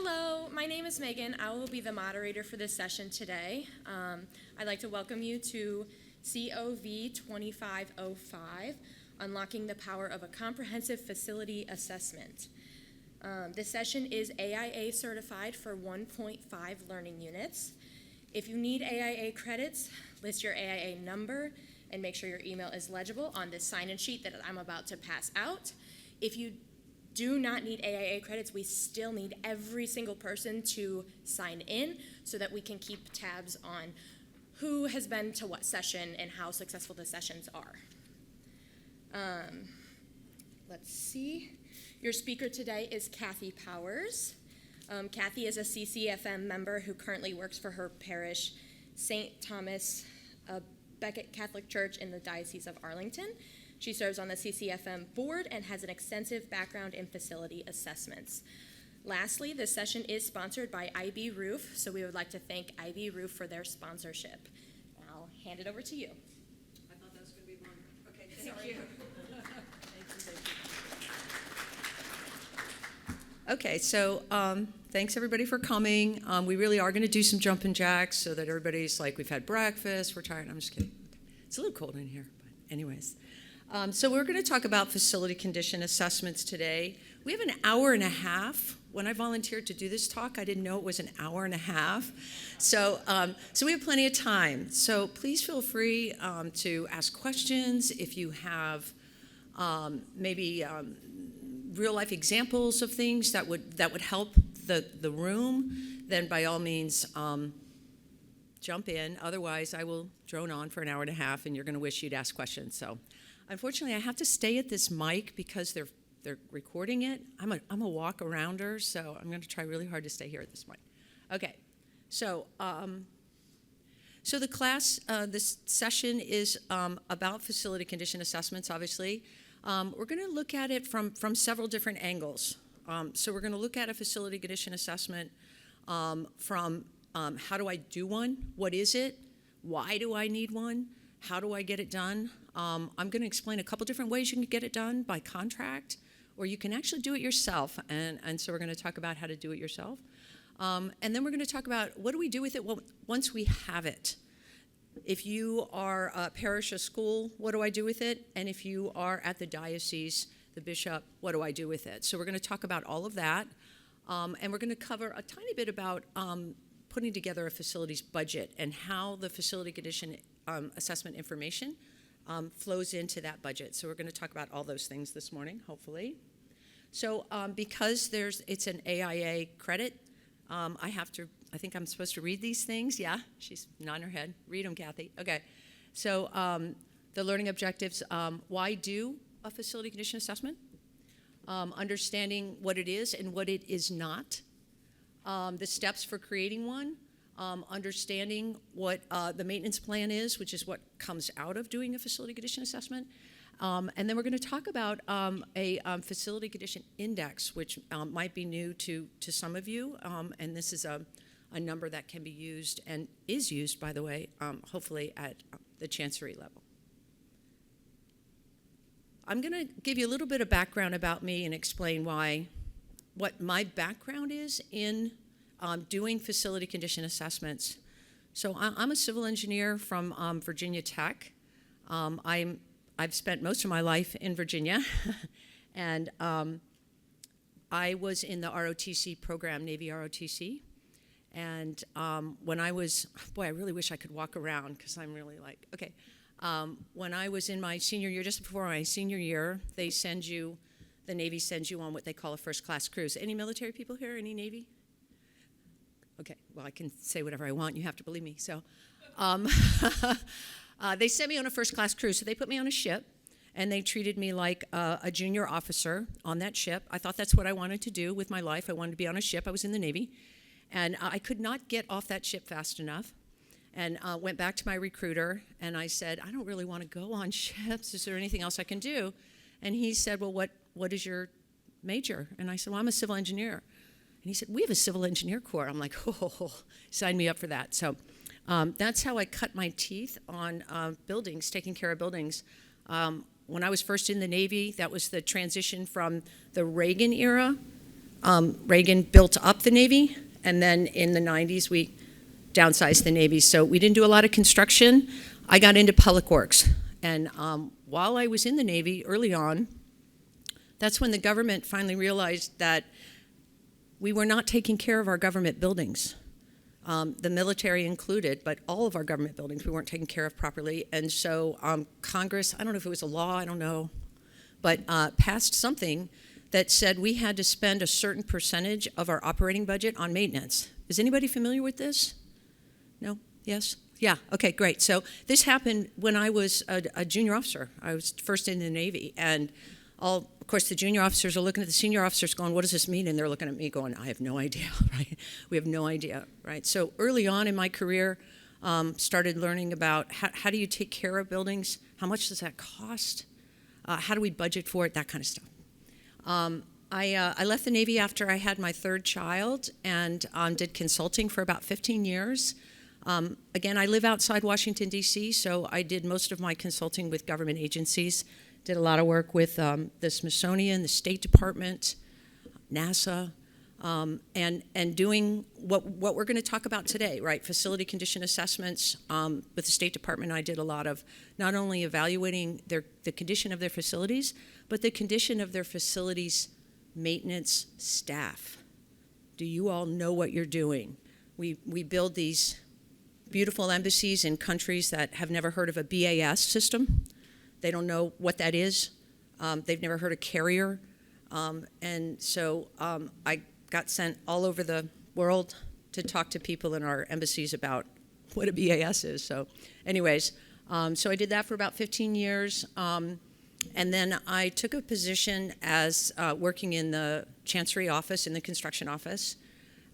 Hello, my name is Megan. I will be the moderator for this session today. I'd like to welcome you to COV2505, Unlocking the Power of a Comprehensive Facility Assessment. This session is AIA certified for 1.5 learning units. If you need AIA credits, list your AIA number and make sure your email is legible on this sign-in sheet that I'm about to pass out. If you do not need AIA credits, we still need every single person to sign in so that we can keep tabs on who has been to what session and how successful the sessions are. Let's see. Your speaker today is Kathy Powers. Kathy is a CCFM member who currently works for her parish, St. Thomas Becket Catholic Church in the Diocese of Arlington. She serves on the CCFM board and has an extensive background in facility assessments. Lastly, this session is sponsored by IB Roof, so we would like to thank IB Roof for their sponsorship. I'll hand it over to you. I thought that was going to be long. Okay, thank you. Okay, so thanks everybody for coming. We really are going to do some jumping jacks so that everybody's like, we've had breakfast, we're tired. I'm just kidding. It's a little cold in here, but anyways. So we're going to talk about facility condition assessments today. We have an hour and a half. When I volunteered to do this talk, I didn't know it was an hour and a half. So we have plenty of time. So please feel free to ask questions. If you have maybe real life examples of things that would help the room, then by all means jump in. Otherwise, I will drone on for an hour and a half, and you're going to wish you'd ask questions. So. Unfortunately, I have to stay at this mic because they're recording it. I'm a walk-arounder, so I'm going to try really hard to stay here at this mic. Okay, so the class, this session is about facility condition assessments, obviously. We're going to look at it from several different angles. So we're going to look at a facility condition assessment from how do I do one? What is it? Why do I need one? How do I get it done? I'm going to explain a couple different ways you can get it done by contract, or you can actually do it yourself. And so we're going to talk about how to do it yourself. And then we're going to talk about what do we do with it once we have it. If you are a parish or school, what do I do with it? And if you are at the diocese, the bishop, what do I do with it? So we're going to talk about all of that. And we're going to cover a tiny bit about putting together a facilities budget and how the facility condition assessment information flows into that budget. So we're going to talk about all those things this morning, hopefully. So because it's an AIA credit, I think I'm supposed to read these things. Yeah, she's nodding her head. Read them, Kathy. Okay. So the learning objectives, why do a facility condition assessment? Understanding what it is and what it is not. The steps for creating one. Understanding what the maintenance plan is, which is what comes out of doing a facility condition assessment. And then we're going to talk about a facility condition index, which might be new to some of you. And this is a number that can be used and is used, by the way, hopefully at the chancery level. I'm going to give you a little bit of background about me and explain what my background is in doing facility condition assessments. So I'm a civil engineer from Virginia Tech. I've spent most of my life in Virginia, and I was in the ROTC program, Navy ROTC. And when I was, I really wish I could walk around because I'm really like, okay. When I was in my senior year, just before my senior year, the Navy sends you on what they call a first-class cruise. Any military people here? Any Navy? Okay, well, I can say whatever I want. You have to believe me. So they sent me on a first-class cruise. So they put me on a ship, and they treated me like a junior officer on that ship. I thought that's what I wanted to do with my life. I wanted to be on a ship. I was in the Navy. And I could not get off that ship fast enough. And went back to my recruiter, and I said, I don't really want to go on ships. Is there anything else I can do? And he said, well, what is your major? And I said, well, I'm a civil engineer. And he said, we have a civil engineer corps. I'm like, sign me up for that. So that's how I cut my teeth on buildings, taking care of buildings. When I was first in the Navy, that was the transition from the Reagan era Reagan built up the Navy, and then in the 90s, we downsized the Navy. So we didn't do a lot of construction. I got into public works. And while I was in the Navy early on, that's when the government finally realized that we were not taking care of our government buildings, the military included, but all of our government buildings we weren't taking care of properly. And so Congress, I don't know if it was a law, I don't know, but passed something that said we had to spend a certain percentage of our operating budget on maintenance. Is anybody familiar with this? No? Yes? Yeah, okay, great. So this happened when I was a junior officer. I was first in the Navy, and of course, the junior officers are looking at the senior officers going, what does this mean? And they're looking at me going, I have no idea, right? We have no idea, right? So early on in my career, started learning about how do you take care of buildings? How much does that cost? How do we budget for it? That kind of stuff. I left the Navy after I had my third child and did consulting for about 15 years. Again, I live outside Washington, D.C., so I did most of my consulting with government agencies. Did a lot of work with the Smithsonian, the State Department, NASA, and doing what we're going to talk about today, right? Facility condition assessments. With the State Department, I did a lot of not only evaluating the condition of their facilities, but the condition of their facilities' maintenance staff. Do you all know what you're doing? We build these beautiful embassies in countries that have never heard of a BAS system. They don't know what that is. They've never heard of carrier. And so I got sent all over the world to talk to people in our embassies about what a BAS is. So anyways, so I did that for about 15 years. And then I took a position as working in the Chancery office, in the construction office.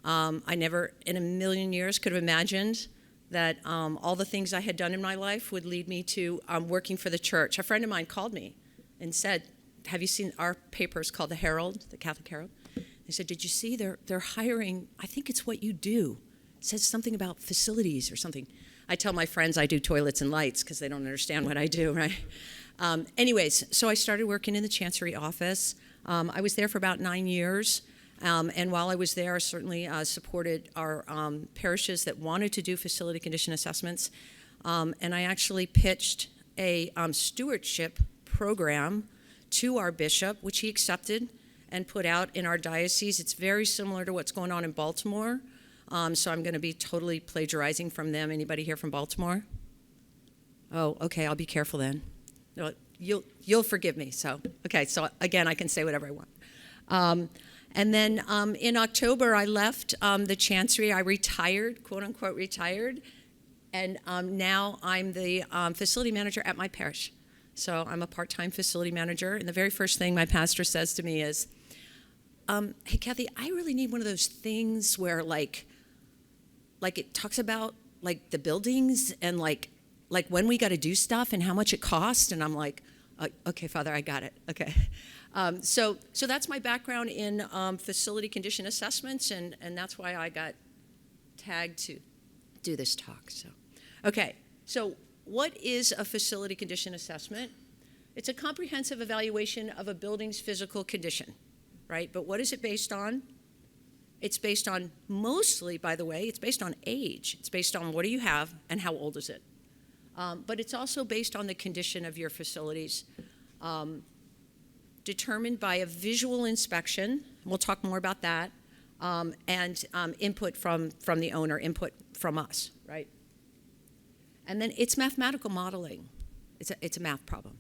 I never in a million years could have imagined that all the things I had done in my life would lead me to working for the church. A friend of mine called me and said, have you seen our papers called the Herald, the Catholic Herald? They said, did you see they're hiring, I think it's what you do. It says something about facilities or something. I tell my friends I do toilets and lights because they don't understand what I do, right? Anyways, so I started working in the Chancery office. I was there for about 9 years. And while I was there, I certainly supported our parishes that wanted to do facility condition assessments. And I actually pitched a stewardship program to our bishop, which he accepted and put out in our diocese. It's very similar to what's going on in Baltimore. So I'm going to be totally plagiarizing from them. Anybody here from Baltimore? Oh, okay, I'll be careful then. No, you'll forgive me. So, okay, so again, I can say whatever I want. And then in October, I left the Chancery. I retired, quote unquote retired, and now I'm the facility manager at my parish. So I'm a part-time facility manager, and the very first thing my pastor says to me is, hey, Kathy, I really need one of those things where like it talks about like the buildings and like when we got to do stuff and how much it costs. And I'm like, okay, Father, I got it. Okay. So that's my background in facility condition assessments, and that's why I got tagged to do this talk. So, okay, so what is a facility condition assessment? It's a comprehensive evaluation of a building's physical condition, right? But what is it based on? It's based on mostly, by the way, it's based on age. It's based on what do you have and how old is it? But it's also based on the condition of your facilities. Determined by a visual inspection, we'll talk more about that, and input from the owner, input from us, right? And then it's mathematical modeling. It's a math problem.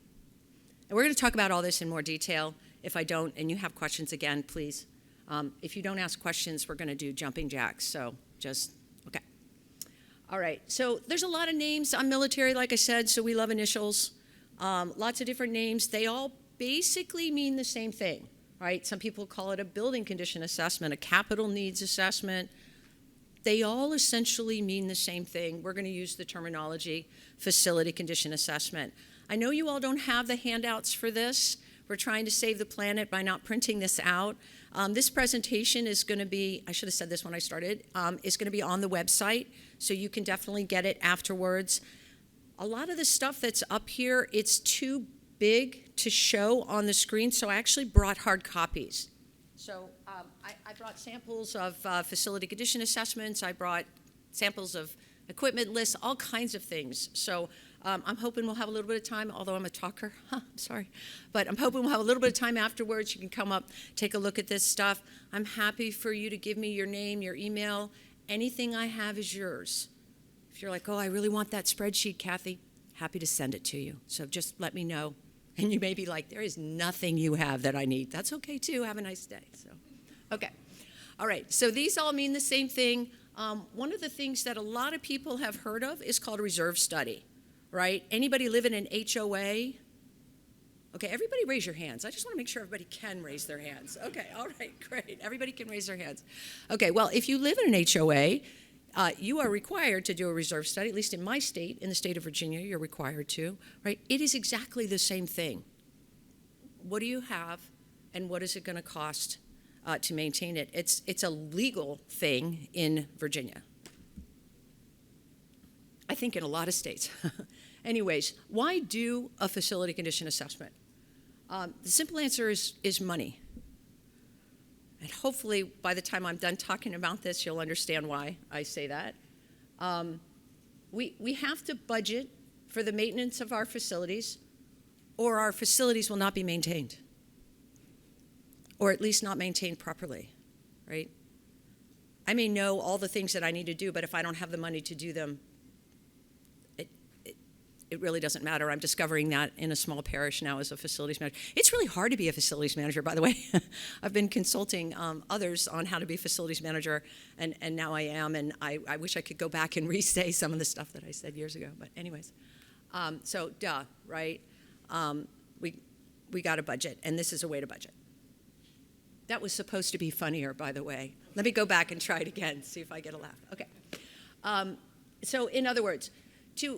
And we're going to talk about all this in more detail. If I don't, and you have questions again, please. If you don't ask questions, we're going to do jumping jacks, so just, okay. All right, so there's a lot of names. I'm military, like I said, so we love initials. Lots of different names. They all basically mean the same thing, right? Some people call it a building condition assessment, a capital needs assessment. They all essentially mean the same thing. We're going to use the terminology facility condition assessment. I know you all don't have the handouts for this. We're trying to save the planet by not printing this out. This presentation is going to be, I should have said this when I started, is going to be on the website, so you can definitely get it afterwards. A lot of the stuff that's up here, it's too big to show on the screen, so I actually brought hard copies. So I brought samples of facility condition assessments. I brought samples of equipment lists, all kinds of things. So I'm hoping we'll have a little bit of time, although I'm a talker. Sorry. But I'm hoping we'll have a little bit of time afterwards. You can come up, take a look at this stuff. I'm happy for you to give me your name, your email. Anything I have is yours. If you're like, oh, I really want that spreadsheet, Kathy, happy to send it to you. So just let me know. And you may be like, there is nothing you have that I need. That's okay, too. Have a nice day. So, okay. All right. So these all mean the same thing. One of the things that a lot of people have heard of is called a reserve study, right? Anybody live in an HOA? Okay, everybody raise your hands. I just want to make sure everybody can raise their hands. Okay, all right, great. Everybody can raise their hands. Okay, well, if you live in an HOA, you are required to do a reserve study, at least in my state, in the state of Virginia, you're required to, right? It is exactly the same thing. What do you have, and what is it going to cost to maintain it? It's a legal thing in Virginia. I think in a lot of states. Anyways, why do a facility condition assessment? The simple answer is money. And hopefully, by the time I'm done talking about this, you'll understand why I say that. We have to budget for the maintenance of our facilities, or our facilities will not be maintained, or at least not maintained properly, right? I may know all the things that I need to do, but if I don't have the money to do them, it really doesn't matter. I'm discovering that in a small parish now as a facilities manager. It's really hard to be a facilities manager, by the way. I've been consulting others on how to be a facilities manager, and now I am, and I wish I could go back and re-say some of the stuff that I said years ago. But anyways, so right? We got a budget, and this is a way to budget. That was supposed to be funnier, by the way. Let me go back and try it again, see if I get a laugh. Okay. So in other words,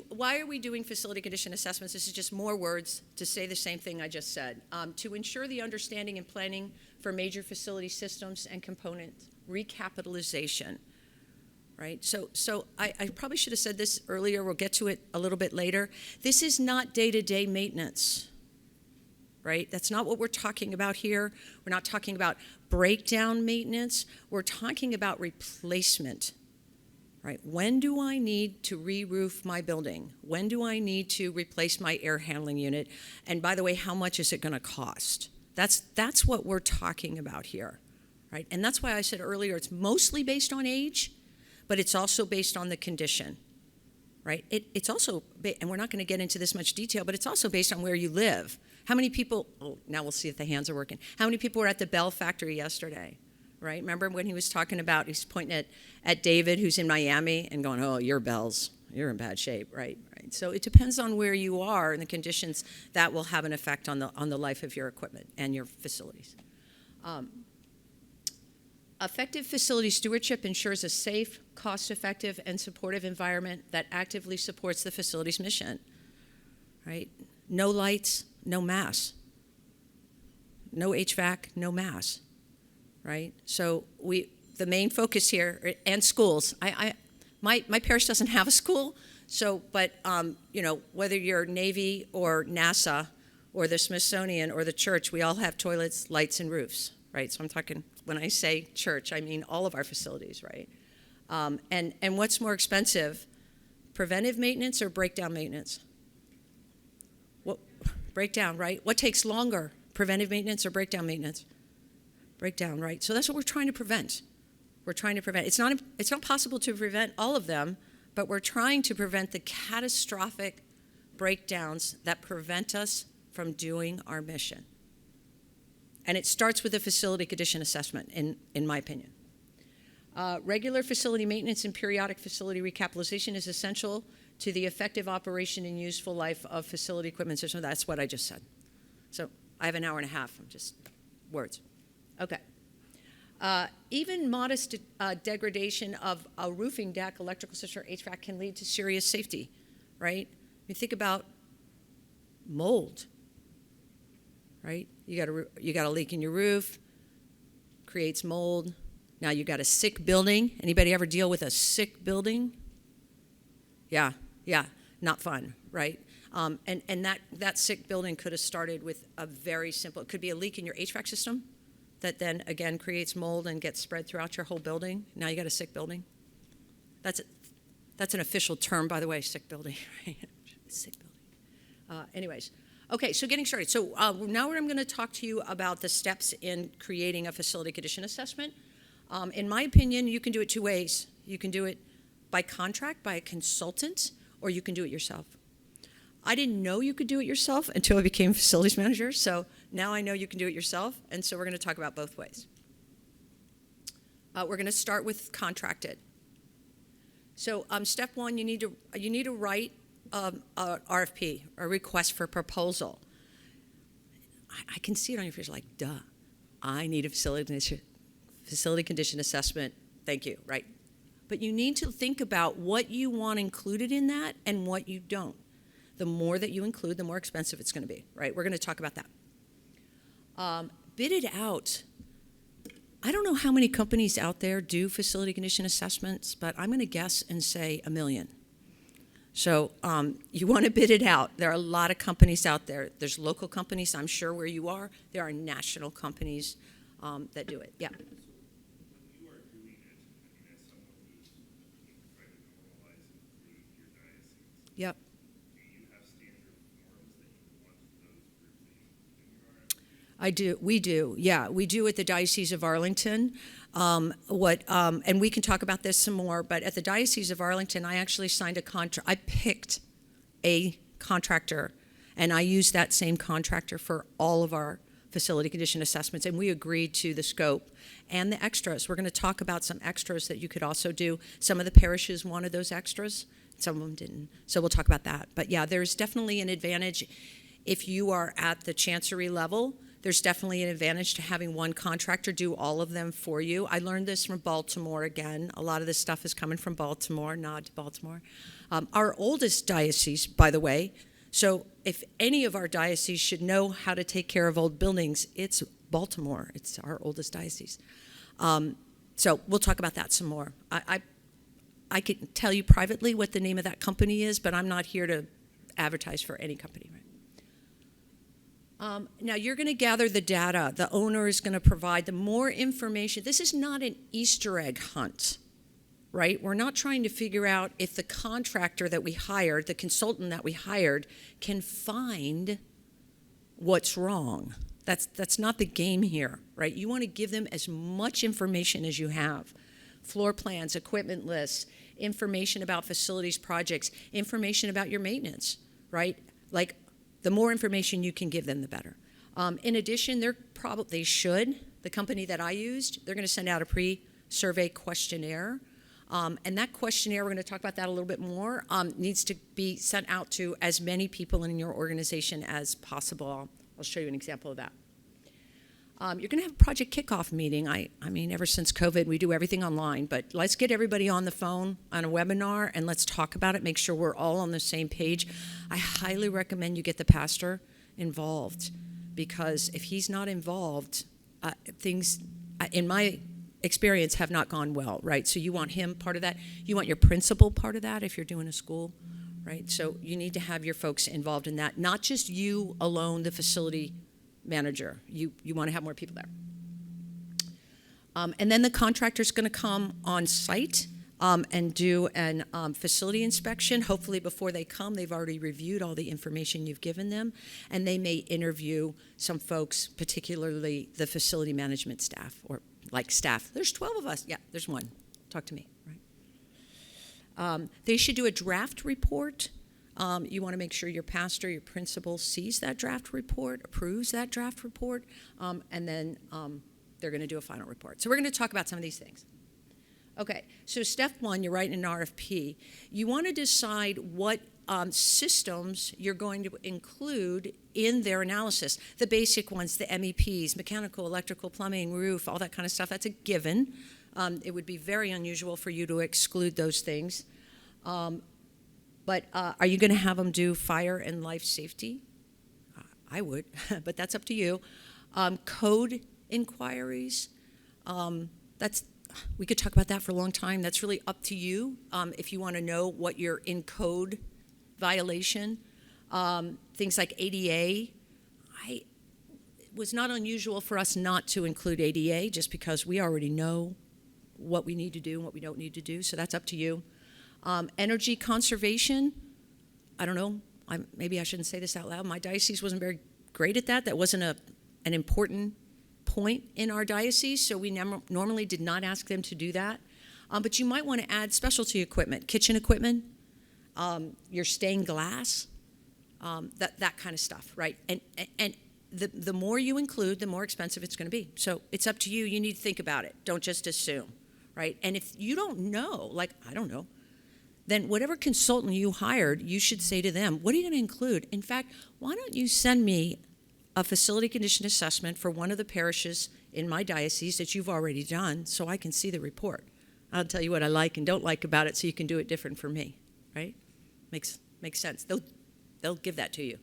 why are we doing facility condition assessments? This is just more words to say the same thing I just said. To ensure the understanding and planning for major facility systems and components, recapitalization, right? So I probably should have said this earlier. We'll get to it a little bit later. This is not day-to-day maintenance, right? That's not what we're talking about here. We're not talking about breakdown maintenance. We're talking about replacement. Right? When do I need to re-roof my building? When do I need to replace my air handling unit? And by the way, how much is it going to cost? That's what we're talking about here, right? And that's why I said earlier it's mostly based on age, but it's also based on the condition, right? It's also, and we're not going to get into this much detail, but it's also based on where you live. How many people, now we'll see if the hands are working. How many people were at the Bell factory yesterday? Right? Remember when he was talking about, he's pointing at David, who's in Miami, and going, oh, you're Bells. You're in bad shape, right? So it depends on where you are and the conditions that will have an effect on the life of your equipment and your facilities. Effective facility stewardship ensures a safe, cost-effective, and supportive environment that actively supports the facility's mission, right? No lights, no mass. No HVAC, no mass. Right? So the main focus here, and schools. My parish doesn't have a school, but whether you're Navy or NASA or the Smithsonian or the church, we all have toilets, lights, and roofs, right? So I'm talking, when I say church, I mean all of our facilities, right? And what's more expensive, preventive maintenance or breakdown maintenance? Breakdown, right? What takes longer, preventive maintenance or breakdown maintenance? Breakdown, right? So that's what we're trying to prevent. We're trying to prevent. It's not possible to prevent all of them, but we're trying to prevent the catastrophic breakdowns that prevent us from doing our mission. And it starts with a facility condition assessment, in my opinion. Regular facility maintenance and periodic facility recapitalization is essential to the effective operation and useful life of facility equipment system. That's what I just said. So I have an hour and a half. I'm just words. Okay. Even modest degradation of a roofing deck, electrical system, or HVAC can lead to serious safety, right? You think about mold, right? You got a leak in your roof, creates mold. Now you got a sick building. Anybody ever deal with a sick building? Yeah, not fun, right? And that sick building could have started with a very simple. It could be a leak in your HVAC system. that then again creates mold and gets spread throughout your whole building. Now you got a sick building. That's an official term, by the way, sick building. Right? Sick building. Anyways, okay, so getting started. So now I'm going to talk to you about the steps in creating a facility condition assessment. In my opinion, you can do it two ways. You can do it by contract, by a consultant, or you can do it yourself. I didn't know you could do it yourself until I became facilities manager, so now I know you can do it yourself, and so we're going to talk about both ways. We're going to start with contracted. So step one, you need to write a RFP, a request for proposal. I can see it on your face, like, duh, I need a facility condition assessment. Thank you, right? But you need to think about what you want included in that and what you don't. The more that you include, the more expensive it's going to be, right? We're going to talk about that. Bid it out. I don't know how many companies out there do facility condition assessments, but I'm going to guess and say 1 million. So you want to bid it out. There are a lot of companies out there. There's local companies, I'm sure, where you are. There are national companies that do it. Yeah. Yep. Do you have standard forms that you want those groups in your RFP? I do. We do. Yeah, we do at the Diocese of Arlington. And we can talk about this some more, but at the Diocese of Arlington, I actually signed a contract. I picked a contractor, and I used that same contractor for all of our facility condition assessments, and we agreed to the scope and the extras. We're going to talk about some extras that you could also do. Some of the parishes wanted those extras. Some of them didn't. So we'll talk about that. But yeah, there's definitely an advantage if you are at the chancery level. There's definitely an advantage to having one contractor do all of them for you. I learned this from Baltimore again. A lot of this stuff is coming from Baltimore, nod to Baltimore. Our oldest diocese, by the way, so if any of our dioceses should know how to take care of old buildings, it's Baltimore. It's our oldest diocese. So we'll talk about that some more. I can tell you privately what the name of that company is, but I'm not here to advertise for any company, right? Now you're going to gather the data. The owner is going to provide the more information. This is not an Easter egg hunt, right? We're not trying to figure out if the contractor that we hired, the consultant that we hired, can find what's wrong. That's not the game here, right? You want to give them as much information as you have. Floor plans, equipment lists, information about facilities projects, information about your maintenance, right? Like, the more information you can give them, the better. In addition, the company that I used, they're going to send out a pre-survey questionnaire. And that questionnaire, we're going to talk about that a little bit more, needs to be sent out to as many people in your organization as possible. I'll show you an example of that. You're going to have a project kickoff meeting. I mean, ever since COVID, we do everything online, but let's get everybody on the phone on a webinar and let's talk about it, make sure we're all on the same page. I highly recommend you get the pastor involved, because if he's not involved, things, in my experience, have not gone well, right? So you want him part of that. You want your principal part of that if you're doing a school, right? So you need to have your folks involved in that, not just you alone, the facility manager. You want to have more people there. And then the contractor's going to come on site and do an facility inspection. Hopefully before they come, they've already reviewed all the information you've given them, and they may interview some folks, particularly the facility management staff, or like staff. There's 12 of us. Yeah, there's one. Talk to me, right? They should do a draft report. You want to make sure your pastor, your principal sees that draft report, approves that draft report, and then they're going to do a final report. So we're going to talk about some of these things. Okay, so step one, you're writing an RFP. You want to decide what systems you're going to include in their analysis. The basic ones, the MEPs, mechanical, electrical, plumbing, roof, all that kind of stuff, that's a given. It would be very unusual for you to exclude those things. But are you going to have them do fire and life safety? I would, but that's up to you. Code inquiries, we could talk about that for a long time. That's really up to you if you want to know what your in code violation. Things like ADA. was not unusual for us not to include ADA just because we already know what we need to do and what we don't need to do, so that's up to you. Energy conservation, I don't know, maybe I shouldn't say this out loud. My diocese wasn't very great at that. That wasn't an important point in our diocese, so we normally did not ask them to do that. But you might want to add specialty equipment, kitchen equipment, your stained glass, that kind of stuff, right? And the more you include, the more expensive it's going to be. So it's up to you. You need to think about it. Don't just assume, right? And if you don't know, like I don't know, then whatever consultant you hired, you should say to them, what are you going to include? In fact, why don't you send me a facility condition assessment for one of the parishes in my diocese that you've already done so I can see the report. I'll tell you what I like and don't like about it so you can do it different for me, right? Makes sense. They'll give that to you.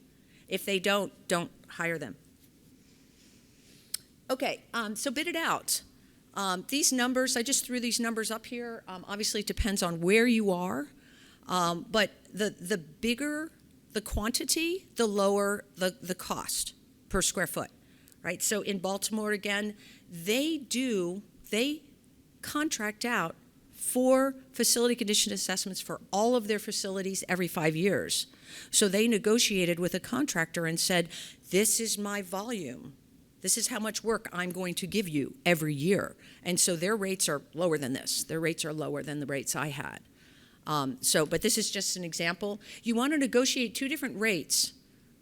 If they don't hire them. Okay, so bid it out. These numbers, I just threw these numbers up here. Obviously, it depends on where you are, but the bigger the quantity, the lower the cost per square foot, right? So in Baltimore, again, they contract out 4 facility condition assessments for all of their facilities every 5 years. So they negotiated with a contractor and said, this is my volume. This is how much work I'm going to give you every year. And so their rates are lower than this. Their rates are lower than the rates I had. But this is just an example. You want to negotiate 2 different rates,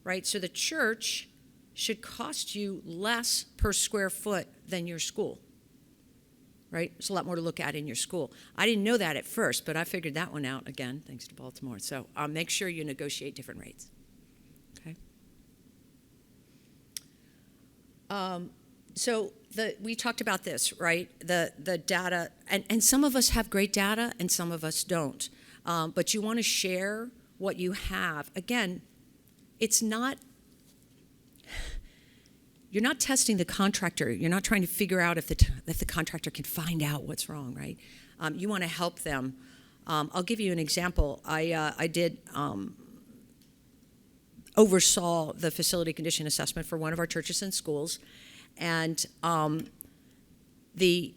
right? So the church should cost you less per square foot than your school, right? There's a lot more to look at in your school. I didn't know that at first, but I figured that one out, again, thanks to Baltimore. So make sure you negotiate different rates, okay? We talked about this, right? The data, and some of us have great data and some of us don't. But you want to share what you have. Again, you're not testing the contractor. You're not trying to figure out if the contractor can find out what's wrong, right? You want to help them. I'll give you an example. I did oversaw the facility condition assessment for one of our churches and schools, and the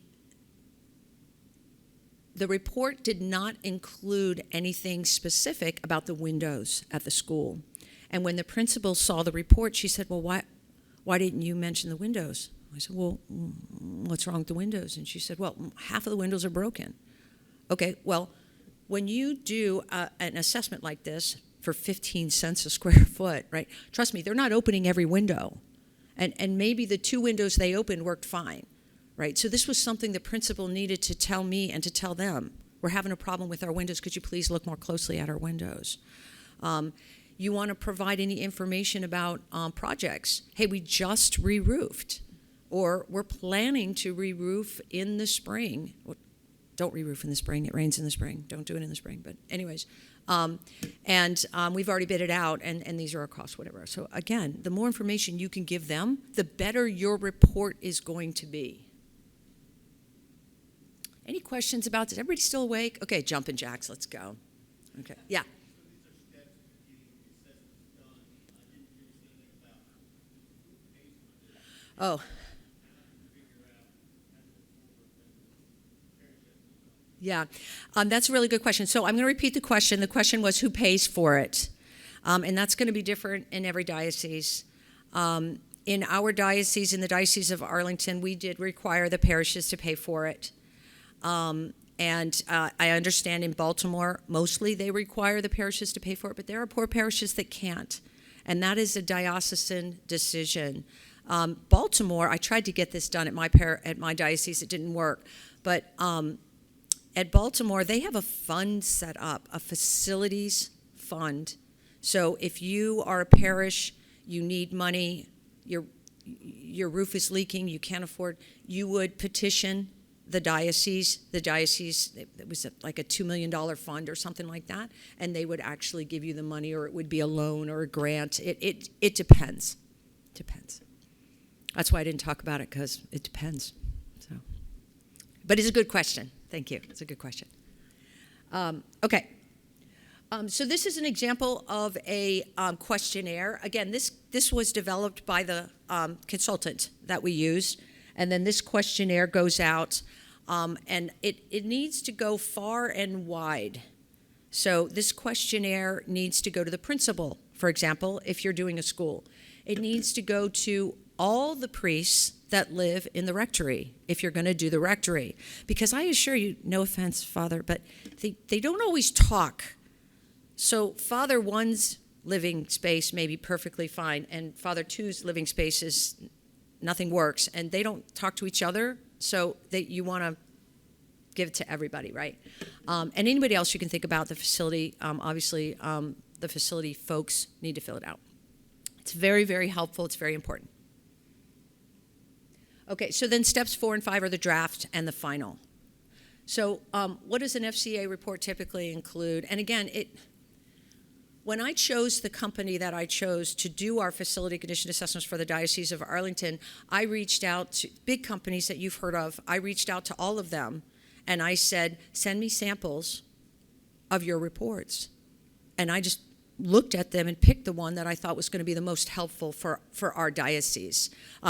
report did not include anything specific about the windows at the school. And when the principal saw the report, she said, well, why didn't you mention the windows? I said, well, what's wrong with the windows? And she said, well, half of the windows are broken. Okay, well, when you do an assessment like this for 15 cents a square foot, right, trust me, they're not opening every window. And maybe the 2 windows they opened worked fine, right? So this was something the principal needed to tell me and to tell them. We're having a problem with our windows. Could you please look more closely at our windows? You want to provide any information about projects. Hey, we just re-roofed, or we're planning to re-roof in the spring. Well, don't re-roof in the spring. It rains in the spring. Don't do it in the spring. But anyways, we've already bid it out, and these are our costs, whatever. So again, the more information you can give them, the better your report is going to be. Any questions about this? Everybody still awake? Okay, jumping jacks, let's go. Okay, yeah. Oh. Yeah, that's a really good question. So I'm going to repeat the question. The question was, who pays for it? And that's going to be different in every diocese. In our diocese, in the Diocese of Arlington, we did require the parishes to pay for it. And I understand in Baltimore, mostly they require the parishes to pay for it, but there are poor parishes that can't. And that is a diocesan decision. Baltimore, I tried to get this done at my diocese. It didn't work. But at Baltimore, they have a fund set up, a facilities fund. So if you are a parish, you need money, your roof is leaking, you can't afford, you would petition the diocese. The diocese, it was like a $2 million fund or something like that, and they would actually give you the money, or it would be a loan or a grant. It depends. Depends. That's why I didn't talk about it, because it depends. So, but it's a good question. Thank you. It's a good question. Okay. So this is an example of a questionnaire. Again, this was developed by the consultant that we used, and then this questionnaire goes out, and it needs to go far and wide. So this questionnaire needs to go to the principal, for example, if you're doing a school. It needs to go to all the priests that live in the rectory, if you're going to do the rectory. Because I assure you, no offense, Father, but they don't always talk. So Father 1's living space may be perfectly fine, and Father 2's living space is nothing works, and they don't talk to each other, so you want to give it to everybody, right? And anybody else you can think about the facility, obviously the facility folks need to fill it out. It's very, very helpful. It's very important. Okay, so then steps 4 and 5 are the draft and the final. So what does an FCA report typically include? And again, when I chose the company that I chose to do our facility condition assessments for the Diocese of Arlington, I reached out to big companies that you've heard of. I reached out to all of them, and I said, send me samples of your reports. And I just looked at them and picked the one that I thought was going to be the most helpful for our diocese.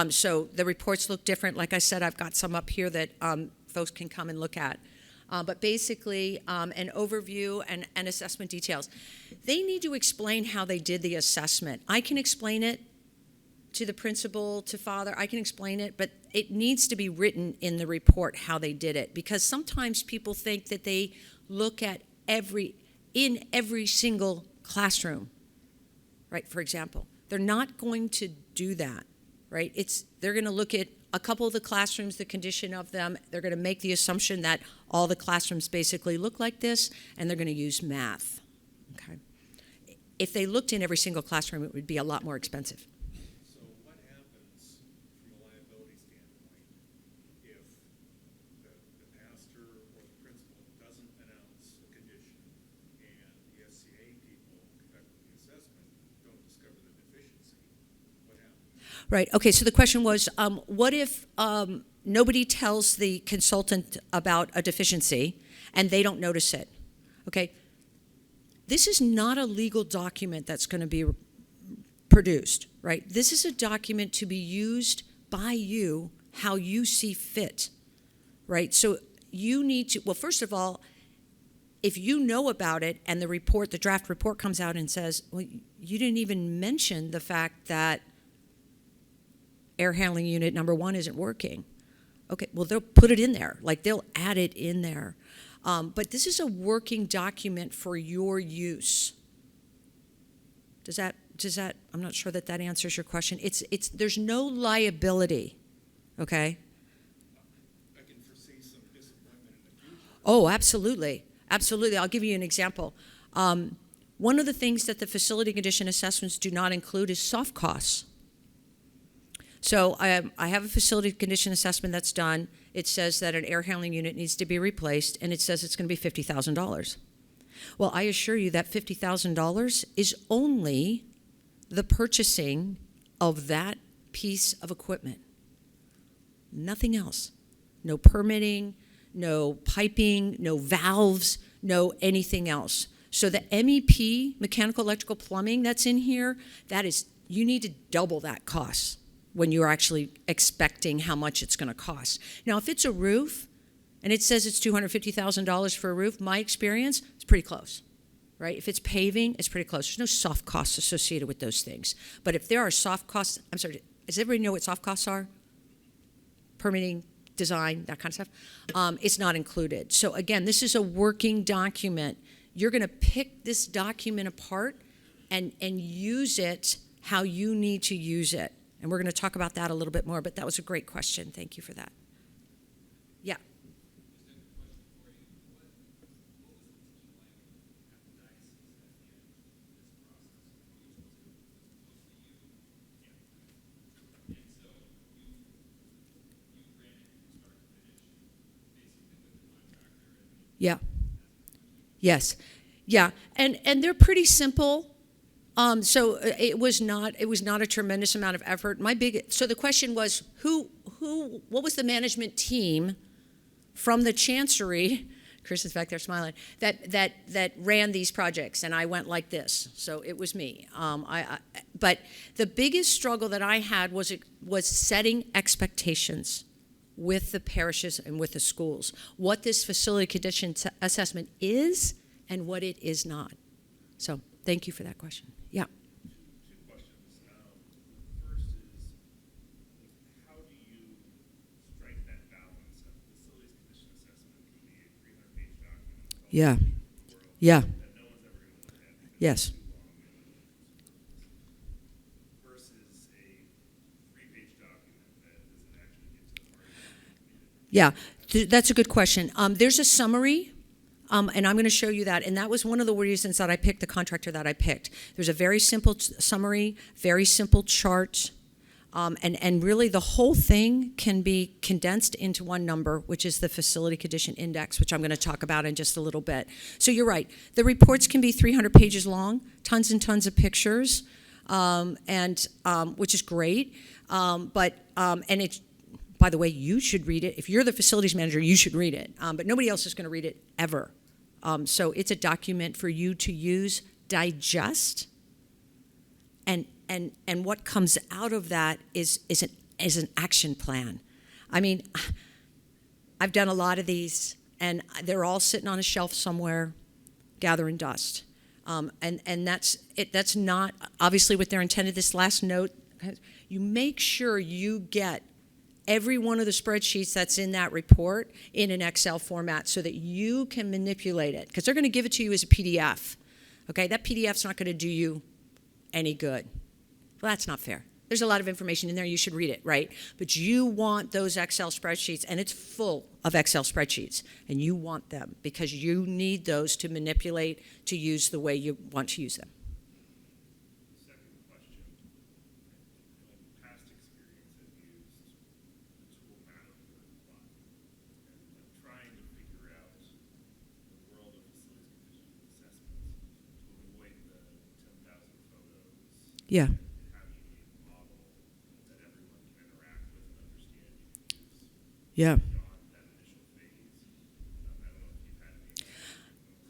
So the reports look different. Like I said, I've got some up here that folks can come and look at. But basically, an overview and assessment details. They need to explain how they did the assessment. I can explain it to the principal, to Father. I can explain it, but it needs to be written in the report how they did it. Because sometimes people think that they look at every single classroom, right? For example, they're not going to do that, right? They're going to look at a couple of the classrooms, the condition of them. They're going to make the assumption that all the classrooms basically look like this, and they're going to use math. Okay. If they looked in every single classroom, it would be a lot more expensive. So what happens from a liability standpoint if the pastor or the principal doesn't announce a condition and the SCA people conducting the assessment don't discover the deficiency? What happens? Right. Okay. So the question was, what if nobody tells the consultant about a deficiency and they don't notice it? Okay. This is not a legal document that's going to be produced, right? This is a document to be used by you how you see fit, right? So you need to, well, first of all, if you know about it and the draft report comes out and says, well, you didn't even mention the fact that air handling unit number 1 isn't working. Okay, well, they'll put it in there. Like, they'll add it in there. But this is a working document for your use. Does that, I'm not sure that answers your question. There's no liability, okay? I can foresee some disappointment in the future. Oh, absolutely. Absolutely. I'll give you an example. One of the things that the facility condition assessments do not include is soft costs. So I have a facility condition assessment that's done. It says that an air handling unit needs to be replaced, and it says it's going to be $50,000. Well, I assure you that $50,000 is only the purchasing of that piece of equipment. Nothing else. No permitting, no piping, no valves, no anything else. So the MEP, mechanical, electrical, plumbing that's in here, you need to double that cost when you're actually expecting how much it's going to cost. Now, if it's a roof and it says it's $250,000 for a roof, my experience, it's pretty close, right? If it's paving, it's pretty close. There's no soft costs associated with those things. But if there are soft costs, I'm sorry, does everybody know what soft costs are? Permitting, design, that kind of stuff. It's not included. So again, this is a working document. You're going to pick this document apart and use it how you need to use it. And we're going to talk about that a little bit more, but that was a great question. Thank you for that. Yeah. Yeah. Yes. Yeah. And they're pretty simple. So it was not a tremendous amount of effort. So the question was, what was the management team from the Chancery Chris is back there smiling, that ran these projects, and I went like this. So it was me. But the biggest struggle that I had was setting expectations with the parishes and with the schools, what this facility condition assessment is and what it is not. So thank you for that question. Yeah. Two questions. First is, how do you strike that balance of facilities condition assessment can be a 300-page document Yeah. Yeah. that no one's ever going to look at because Yes. it's too long versus a 3-page document that doesn't actually get to the heart of it. Yeah, that's a good question. There's a summary, and I'm going to show you that. And that was one of the reasons that I picked the contractor that I picked. There's a very simple summary, very simple chart, and really the whole thing can be condensed into one number, which is the facility condition index, which I'm going to talk about in just a little bit. So you're right. The reports can be 300 pages long, tons and tons of pictures, which is great. And it's, by the way, you should read it. If you're the facilities manager, you should read it. But nobody else is going to read it ever. So it's a document for you to use, digest, and what comes out of that is an action plan. I mean, I've done a lot of these, and they're all sitting on a shelf somewhere, gathering dust. And that's it. That's not obviously what they're intended. This last note, you make sure you get every one of the spreadsheets that's in that report in an Excel format so that you can manipulate it, because they're going to give it to you as a PDF. Okay, that PDF's not going to do you any good. Well, that's not fair. There's a lot of information in there. You should read it, right? But you want those Excel spreadsheets, and it's full of Excel spreadsheets, and you want them because you need those to manipulate, to use the way you want to use them. Second question, in past experience, I've used the tool Matterport a lot. And I'm trying to figure out the world of facilities condition assessments to avoid the 10,000 photos. Yeah. How do you need a model that everyone can interact with and understand you can use Yeah. beyond that initial phase? I don't know if you've had any.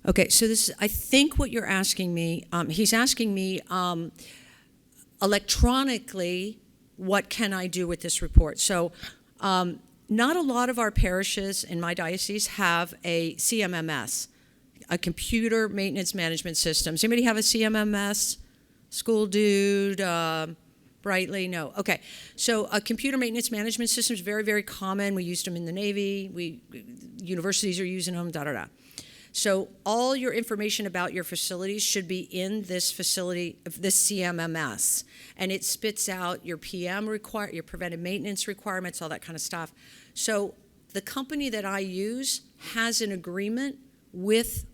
Okay, so this, I think what you're asking me, he's asking me electronically, what can I do with this report? So not a lot of our parishes in my diocese have a CMMS, a computer maintenance management system. Does anybody have a CMMS? School dude, Brightly? No. Okay. So a computer maintenance management system is very, very common. We used them in the Navy. Universities are using them, da-da-da. So all your information about your facilities should be in this facility, this CMMS, and it spits out your PM your preventive maintenance requirements, all that kind of stuff. So the company that I use has an agreement with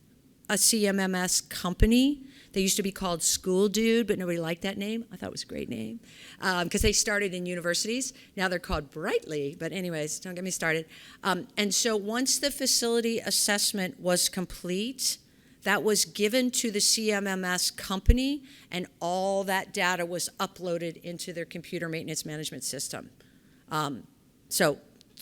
a CMMS company. They used to be called School Dude, but nobody liked that name. I thought it was a great name because they started in universities. Now they're called Brightly, but anyways, don't get me started. And so once the facility assessment was complete, that was given to the CMMS company, and all that data was uploaded into their computer maintenance management system. So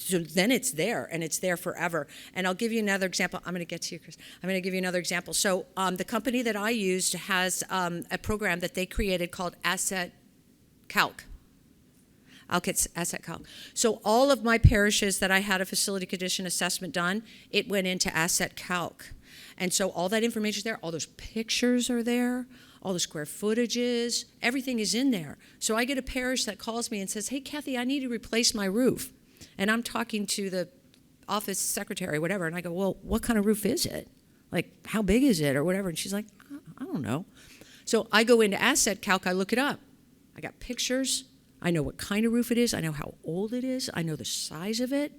then it's there, and it's there forever. And I'll give you another example. I'm going to get to you, Chris. I'm going to give you another example. So the company that I used has a program that they created called Asset Calc. Asset Calc. So all of my parishes that I had a facility condition assessment done, it went into Asset Calc. And so all that information is there. All those pictures are there. All the square footages. Everything is in there. So I get a parish that calls me and says, hey, Kathy, I need to replace my roof. And I'm talking to the office secretary, whatever, and I go, well, what kind of roof is it? Like, how big is it or whatever? And she's like, I don't know. So I go into Asset Calc, I look it up. I got pictures. I know what kind of roof it is. I know how old it is. I know the size of it.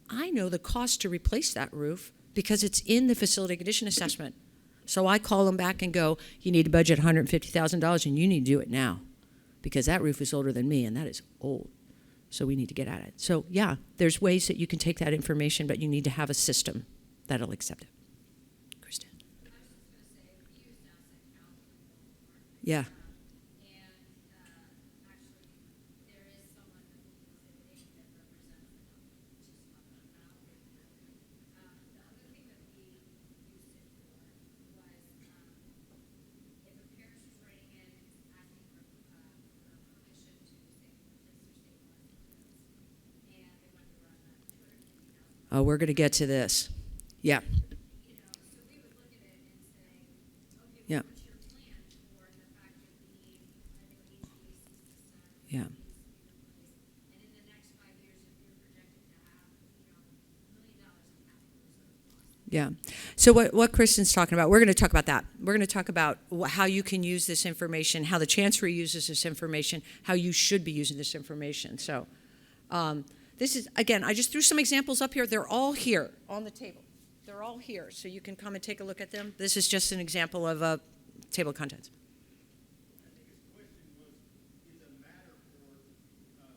I know the cost to replace that roof because it's in the facility condition assessment. So I call them back and go, you need to budget $150,000 and you need to do it now because that roof is older than me and that is old. So we need to get at it. So yeah, there's ways that you can take that information, but you need to have a system that'll accept it. Kristen? I was just going to say, we used Asset Calc in Baltimore. Yeah. Actually, there is someone that will be exhibiting that represents the company, which is not that amount. The other thing that we Oh, we're going to get to this. Yeah. So we would look at it and say, okay, Yeah. what's your plan for the fact that we need a new HVAC system? Yeah. That needs to be replaced. And in the next 5 years, if you're projected to have, $1 million in capital reserve costs. Yeah. So what Kristen's talking about, we're going to talk about that. We're going to talk about how you can use this information, how the Chancery uses this information, how you should be using this information. So this is, again, I just threw some examples up here. They're all here on the table. They're all here, so you can come and take a look at them. This is just an example of a table of contents. I think his question was, is a matter for system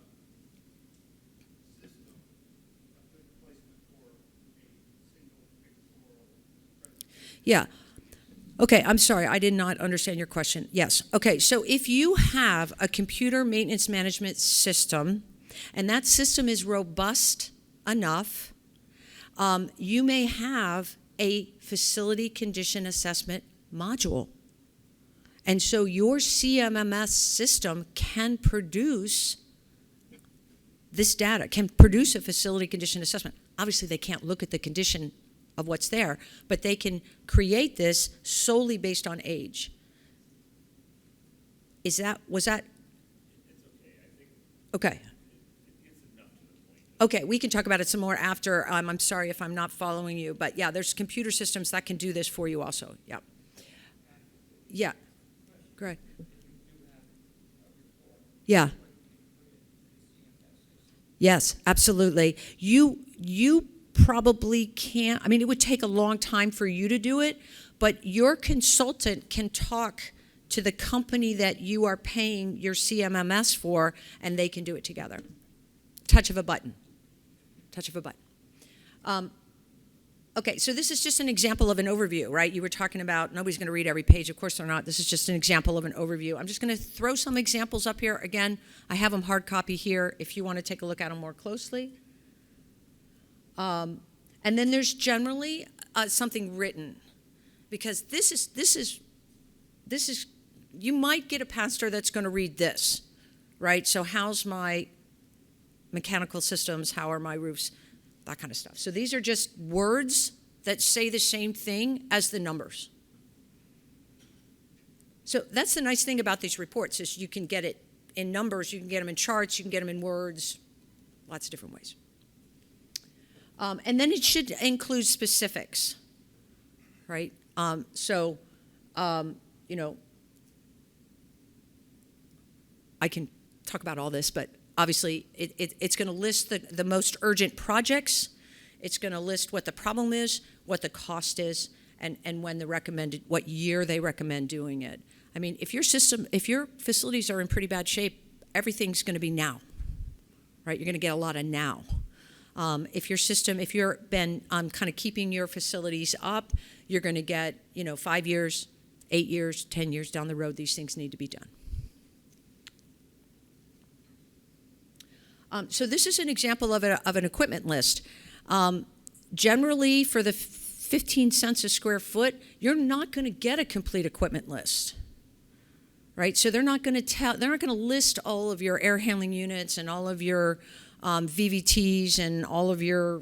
a good placement for a single pictorial presentation? Yeah. Okay, I'm sorry, I did not understand your question. Yes. Okay, so if you have a computer maintenance management system, and that system is robust enough, you may have a facility condition assessment module. And so your CMMS system can produce this data, can produce a facility condition assessment. Obviously, they can't look at the condition of what's there, but they can create this solely based on age. Was that? It's okay, I think Okay. it's enough to the point. Okay, we can talk about it some more after. I'm sorry if I'm not following you, but yeah, there's computer systems that can do this for you also. Yeah. Yeah. Great. Yeah. Yes, absolutely. You probably can't. I mean, it would take a long time for you to do it, but your consultant can talk to the company that you are paying your CMMS for, and they can do it together. Touch of a button. Touch of a button. Okay, so this is just an example of an overview, right? You were talking about nobody's going to read every page. Of course they're not. This is just an example of an overview. I'm just going to throw some examples up here. Again, I have them hard copy here if you want to take a look at them more closely. And then there's generally something written, because this is you might get a pastor that's going to read this, right? So how's my mechanical systems? How are my roofs? That kind of stuff. So these are just words that say the same thing as the numbers. So that's the nice thing about these reports is you can get it in numbers, you can get them in charts, you can get them in words, lots of different ways. And then it should include specifics, right? You know, I can talk about all this, but obviously it's going to list the most urgent projects. It's going to list what the problem is, what the cost is, and when what year they recommend doing it. I mean, if your facilities are in pretty bad shape, everything's going to be now, right? You're going to get a lot of now. If you've been kind of keeping your facilities up, you're going to get, 5 years, 8 years, 10 years down the road, these things need to be done. So this is an example of an equipment list. Generally, for the 15 cents a square foot, you're not going to get a complete equipment list, right? So they're not going to list all of your air handling units and all of your VVTs and all of your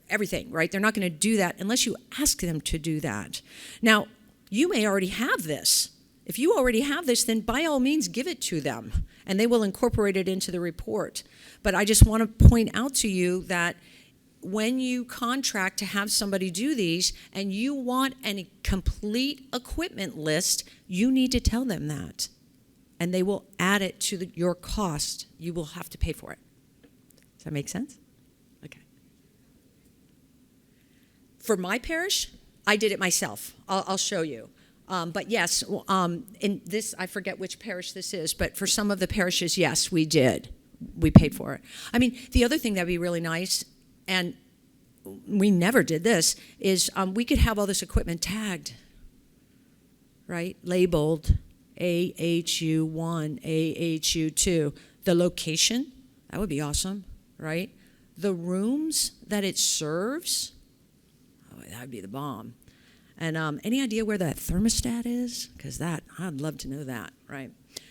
everything, right? They're not going to do that unless you ask them to do that. Now, you may already have this. If you already have this, then by all means give it to them, and they will incorporate it into the report. But I just want to point out to you that when you contract to have somebody do these and you want a complete equipment list, you need to tell them that, and they will add it to your cost. You will have to pay for it. Does that make sense? Okay. For my parish, I did it myself. I'll show you. But yes, in this, I forget which parish this is, but for some of the parishes, yes, we did. We paid for it. I mean, the other thing that'd be really nice, and we never did this, is we could have all this equipment tagged, right? Labeled AHU1, AHU2. The location, that would be awesome, right? The rooms that it serves, oh, that would be the bomb. And any idea where that thermostat is? Because I'd love to know that, right?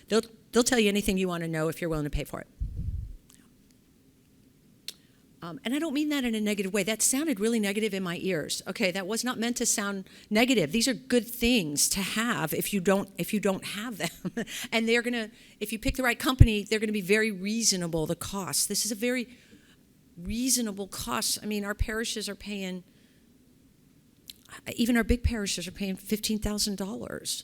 They'll tell you anything you want to know if you're willing to pay for it. And I don't mean that in a negative way. That sounded really negative in my ears. Okay, that was not meant to sound negative. These are good things to have if you don't have them. And they're gonna, if you pick the right company, they're gonna be very reasonable, the cost. This is a very reasonable cost. I mean, our parishes are paying, even our big parishes are paying $15,000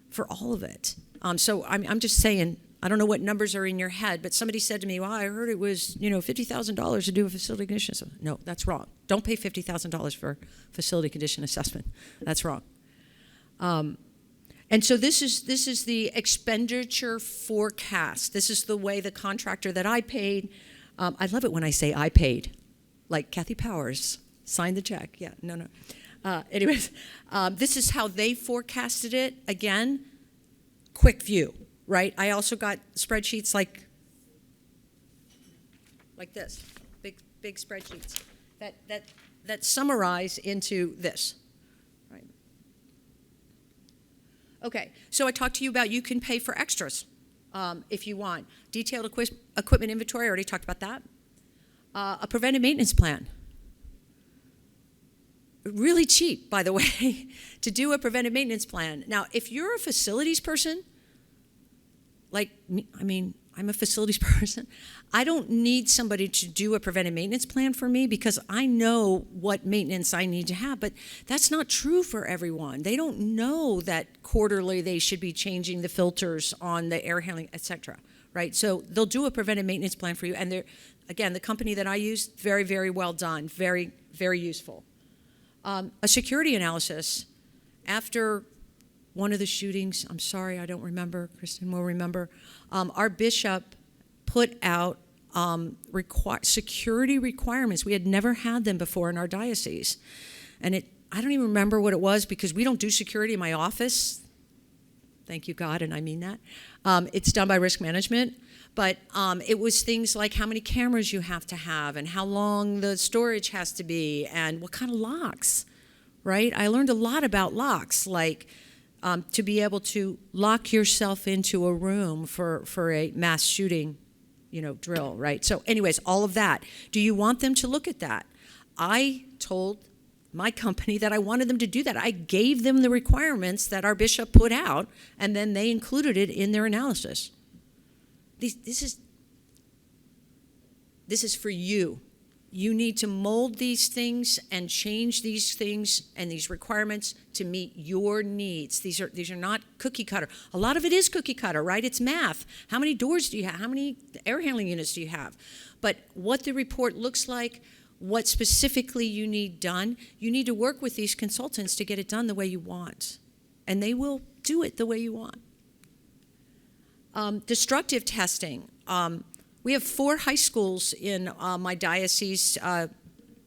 for all of it. So I'm just saying, I don't know what numbers are in your head, but somebody said to me, well, I heard it was, $50,000 to do a facility condition assessment. No, that's wrong. Don't pay $50,000 for facility condition assessment. That's wrong. And so this is the expenditure forecast. This is the way the contractor that I paid, I love it when I say I paid, like Kathy Powers signed the check. Yeah, no. Anyways, this is how they forecasted it. Again, quick view. Right? I also got spreadsheets like this, big spreadsheets that summarize into this. Right? Okay, so I talked to you about you can pay for extras if you want. Detailed equipment inventory, I already talked about that. A preventive maintenance plan. Really cheap, by the way, to do a preventive maintenance plan. Now, if you're a facilities person, like, I'm a facilities person. I don't need somebody to do a preventive maintenance plan for me because I know what maintenance I need to have, but that's not true for everyone. They don't know that quarterly they should be changing the filters on the air handling, et cetera, right? So they'll do a preventive maintenance plan for you, and they're, again, the company that I use, very, very well done, very, very useful. A security analysis. After one of the shootings, I'm sorry, I don't remember, Kristen will remember, our bishop put out security requirements. We had never had them before in our diocese. And I don't even remember what it was because we don't do security in my office. Thank you, God, and I mean that. It's done by risk management. But it was things like how many cameras you have to have and how long the storage has to be and what kind of locks, right? I learned a lot about locks, like to be able to lock yourself into a room for a mass shooting, drill, right? So anyways, all of that. Do you want them to look at that? I told my company that I wanted them to do that. I gave them the requirements that our bishop put out, and then they included it in their analysis. This is for you. You need to mold these things and change these things and these requirements to meet your needs. These are not cookie cutter. A lot of it is cookie cutter, right? It's math. How many doors do you have? How many air handling units do you have? But what the report looks like, what specifically you need done, you need to work with these consultants to get it done the way you want. And they will do it the way you want. Destructive testing. We have 4 high schools in my diocese.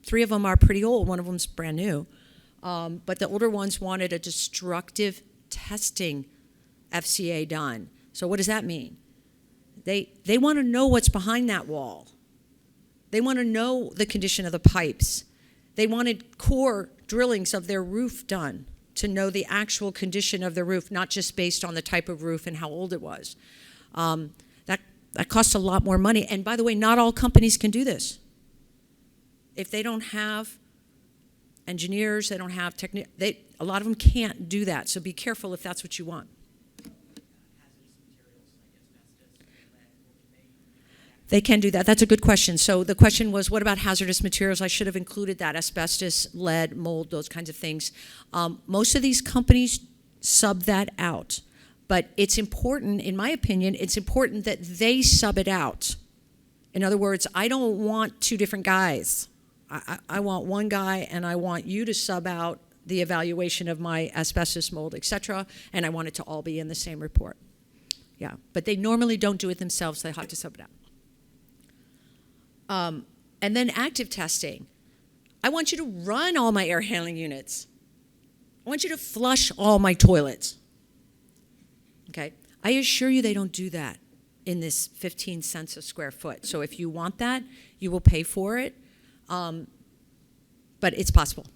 3 of them are pretty old. One of them's brand new. But the older ones wanted a destructive testing FCA done. So what does that mean? They want to know what's behind that wall. They want to know the condition of the pipes. They wanted core drillings of their roof done to know the actual condition of the roof, not just based on the type of roof and how old it was. That costs a lot more money. And by the way, not all companies can do this. If they don't have engineers, they don't have a lot of them can't do that. So be careful if that's what you want. They can do that. That's a good question. So the question was, what about hazardous materials? I should have included that, asbestos, lead, mold, those kinds of things. Most of these companies sub that out. But it's important, in my opinion, it's important that they sub it out. In other words, I don't want 2 different guys. I want one guy, and I want you to sub out the evaluation of my asbestos, mold, et cetera, and I want it to all be in the same report. Yeah, but they normally don't do it themselves. They have to sub it out. And then active testing. I want you to run all my air handling units. I want you to flush all my toilets. Okay, I assure you they don't do that in this 15 cents a square foot. So if you want that, you will pay for it, but it's possible.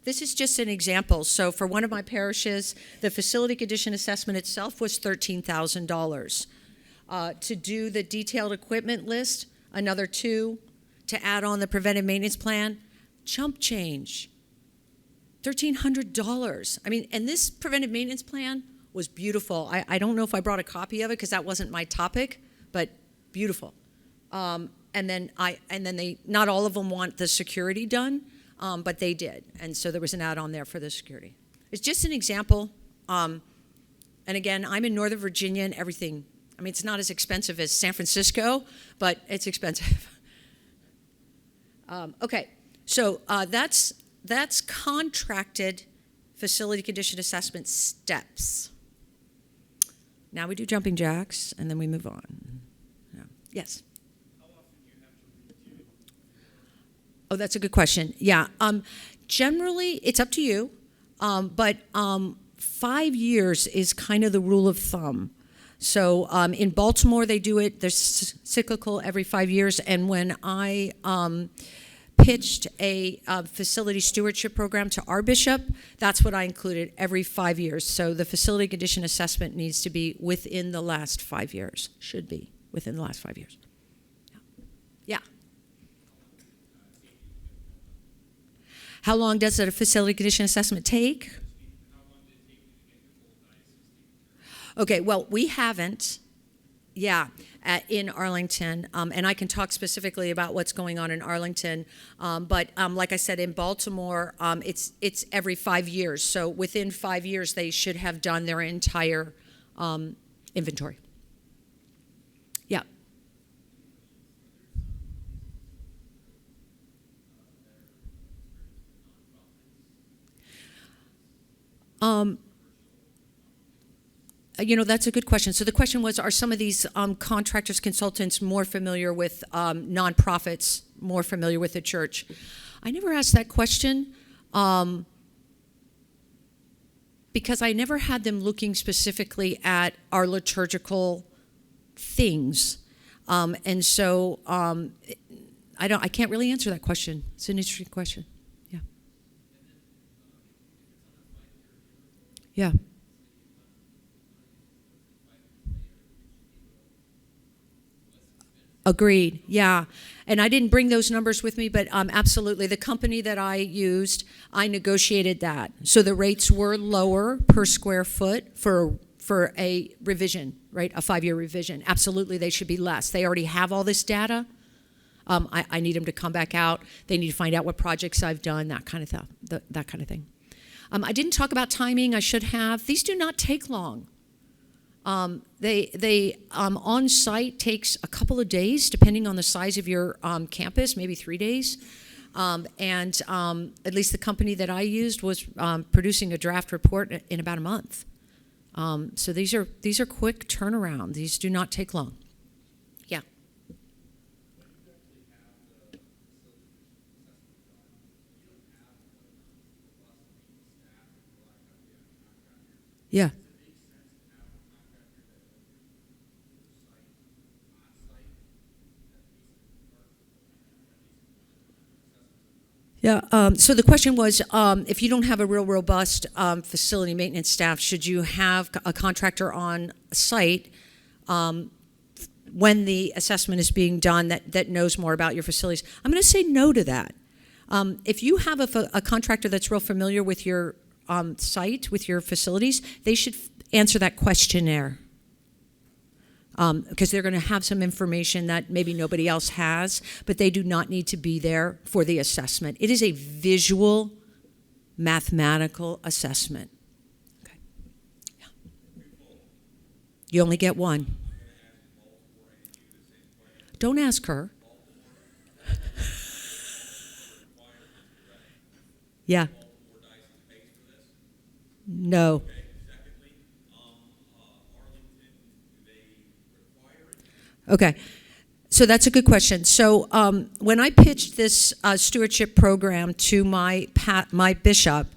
This is just an example. So for one of my parishes, the facility condition assessment itself was $13,000. To do the detailed equipment list, another 2 to add on the preventive maintenance plan. Chump change. $1,300. I mean, and this preventive maintenance plan was beautiful. I don't know if I brought a copy of it because that wasn't my topic, but beautiful. And then they, not all of them want the security done, but they did. And so there was an add-on there for the security. It's just an example. And again, I'm in Northern Virginia and everything, I mean, it's not as expensive as San Francisco, but it's expensive. Okay, so that's contracted facility condition assessment steps. Now we do jumping jacks, and then we move on. Yeah. Yes? How often do you have to redo? Oh, that's a good question. Yeah. Generally, it's up to you, but 5 years is kind of the rule of thumb. So in Baltimore, they do it, they're cyclical every 5 years, and when I pitched a facility stewardship program to our bishop, that's what I included, every 5 years. So the facility condition assessment needs to be within the last 5 years, should be within the last 5 years. Yeah. How long does a facility condition assessment take? Okay, well, we haven't, in Arlington, and I can talk specifically about what's going on in Arlington, but like I said, in Baltimore, it's every 5 years, so within 5 years, they should have done their entire inventory. Yeah. That's a good question. So the question was, are some of these contractors, consultants more familiar with nonprofits, more familiar with the church? I never asked that question because I never had them looking specifically at our liturgical things. And so I can't really answer that question. It's an interesting question. Yeah. Yeah. Agreed, yeah. And I didn't bring those numbers with me, but absolutely. The company that I used, I negotiated that. So the rates were lower per square foot for a revision, right? A 5-year revision. Absolutely, they should be less. They already have all this data. I need them to come back out. They need to find out what projects I've done, that kind of that kind of thing. I didn't talk about timing. I should have. These do not take long. They on site takes a couple of days, depending on the size of your campus, maybe 3 days. And at least the company that I used was producing a draft report in about a month. So these are quick turnaround. These do not take long. Yeah. Yeah. Yeah, so the question was, if you don't have a real robust facility maintenance staff, should you have a contractor on site when the assessment is being done that knows more about your facilities? I'm going to say no to that. If you have a contractor that's real familiar with your site, with your facilities, they should answer that questionnaire. Because they're going to have some information that maybe nobody else has, but they do not need to be there for the assessment. It is a visual, mathematical assessment. Okay. Yeah. You only get one. Don't ask her. Yeah. No. Okay, so that's a good question. So when I pitched this stewardship program to my bishop,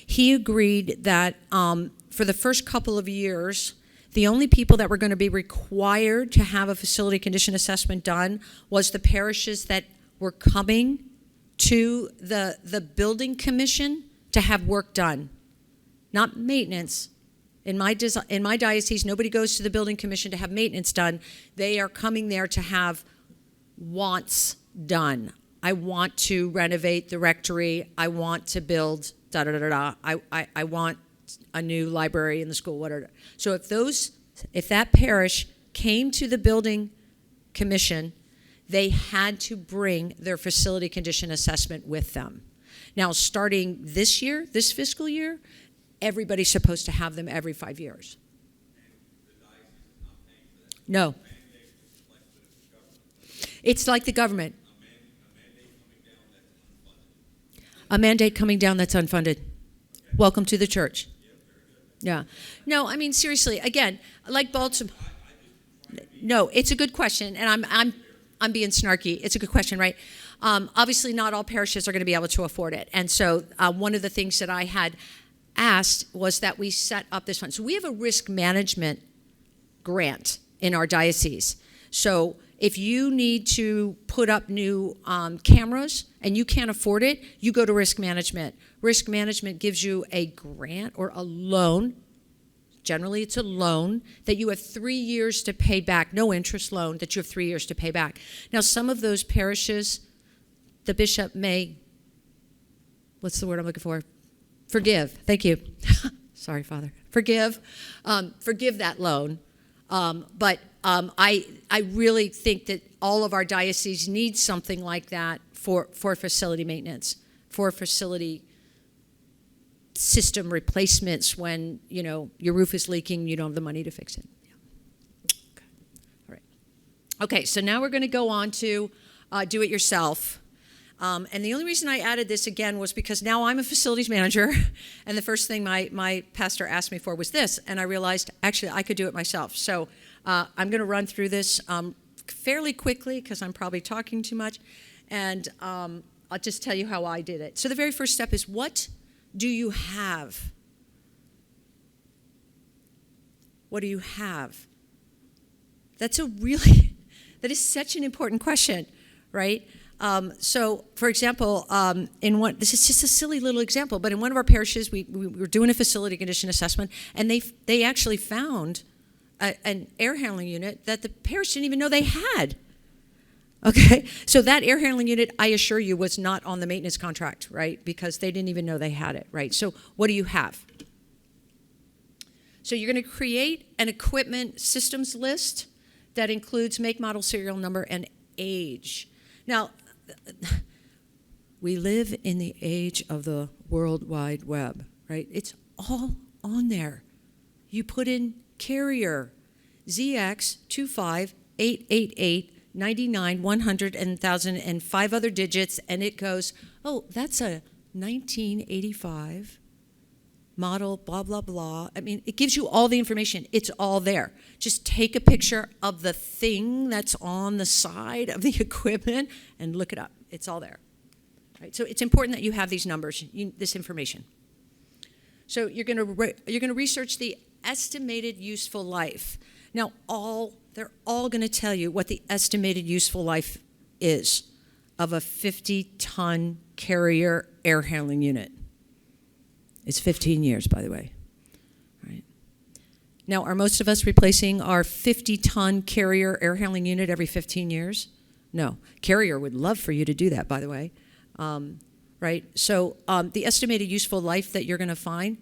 he agreed that for the first couple of years, the only people that were going to be required to have a facility condition assessment done was the parishes that were coming to the building commission to have work done, not maintenance. In my diocese, nobody goes to the building commission to have maintenance done. They are coming there to have wants done. I want to renovate the rectory. I want to build da-da-da-da. I want a new library in the school, whatever. So if that parish came to the building commission, they had to bring their facility condition assessment with them. Now, starting this year, this fiscal year, everybody's supposed to have them every 5 years. No. It's like the government. A mandate coming down that's unfunded. Welcome to the church. Yeah. No, I mean, seriously, again, like Baltimore. No, it's a good question, and I'm being snarky. It's a good question, right? Obviously, not all parishes are going to be able to afford it. And so one of the things that I had asked was that we set up this fund. So we have a risk management grant in our diocese. So if you need to put up new cameras and you can't afford it, you go to risk management. Risk management gives you a grant or a loan. Generally, it's a loan that you have 3 years to pay back, no interest loan that you have 3 years to pay back. Now, some of those parishes, the bishop may, what's the word I'm looking for? Forgive. Thank you. Sorry, Father. Forgive that loan. But I really think that all of our dioceses need something like that for facility maintenance, for facility system replacements when, your roof is leaking, you don't have the money to fix it. Yeah. Okay. All right. Okay, so now we're going to go on to do it yourself. And the only reason I added this again was because now I'm a facilities manager, and the first thing my pastor asked me for was this, and I realized actually I could do it myself. So I'm going to run through this fairly quickly because I'm probably talking too much, and I'll just tell you how I did it. So the very first step is, what do you have? What do you have? That is such an important question, right? So, for example, this is just a silly little example, but in one of our parishes, we were doing a facility condition assessment, and they actually found an air handling unit that the parish didn't even know they had. Okay, so that air handling unit, I assure you, was not on the maintenance contract, right? Because they didn't even know they had it, right? So what do you have? So you're going to create an equipment systems list that includes make, model, serial number, and age. Now, we live in the age of the World Wide Web, right? It's all on there. You put in carrier, ZX25888, 99, 100, and 1,000, and 5 other digits, and it goes, oh, that's a 1985 model, blah, blah, blah. I mean, it gives you all the information. It's all there. Just take a picture of the thing that's on the side of the equipment and look it up. It's all there. Right? So it's important that you have these numbers, this information. So you're going to research the estimated useful life. Now, they're all going to tell you what the estimated useful life is of a 50-ton carrier air handling unit. It's 15 years, by the way. Right. Now, are most of us replacing our 50-ton carrier air handling unit every 15 years? No. Carrier would love for you to do that, by the way. Right? So the estimated useful life that you're going to find,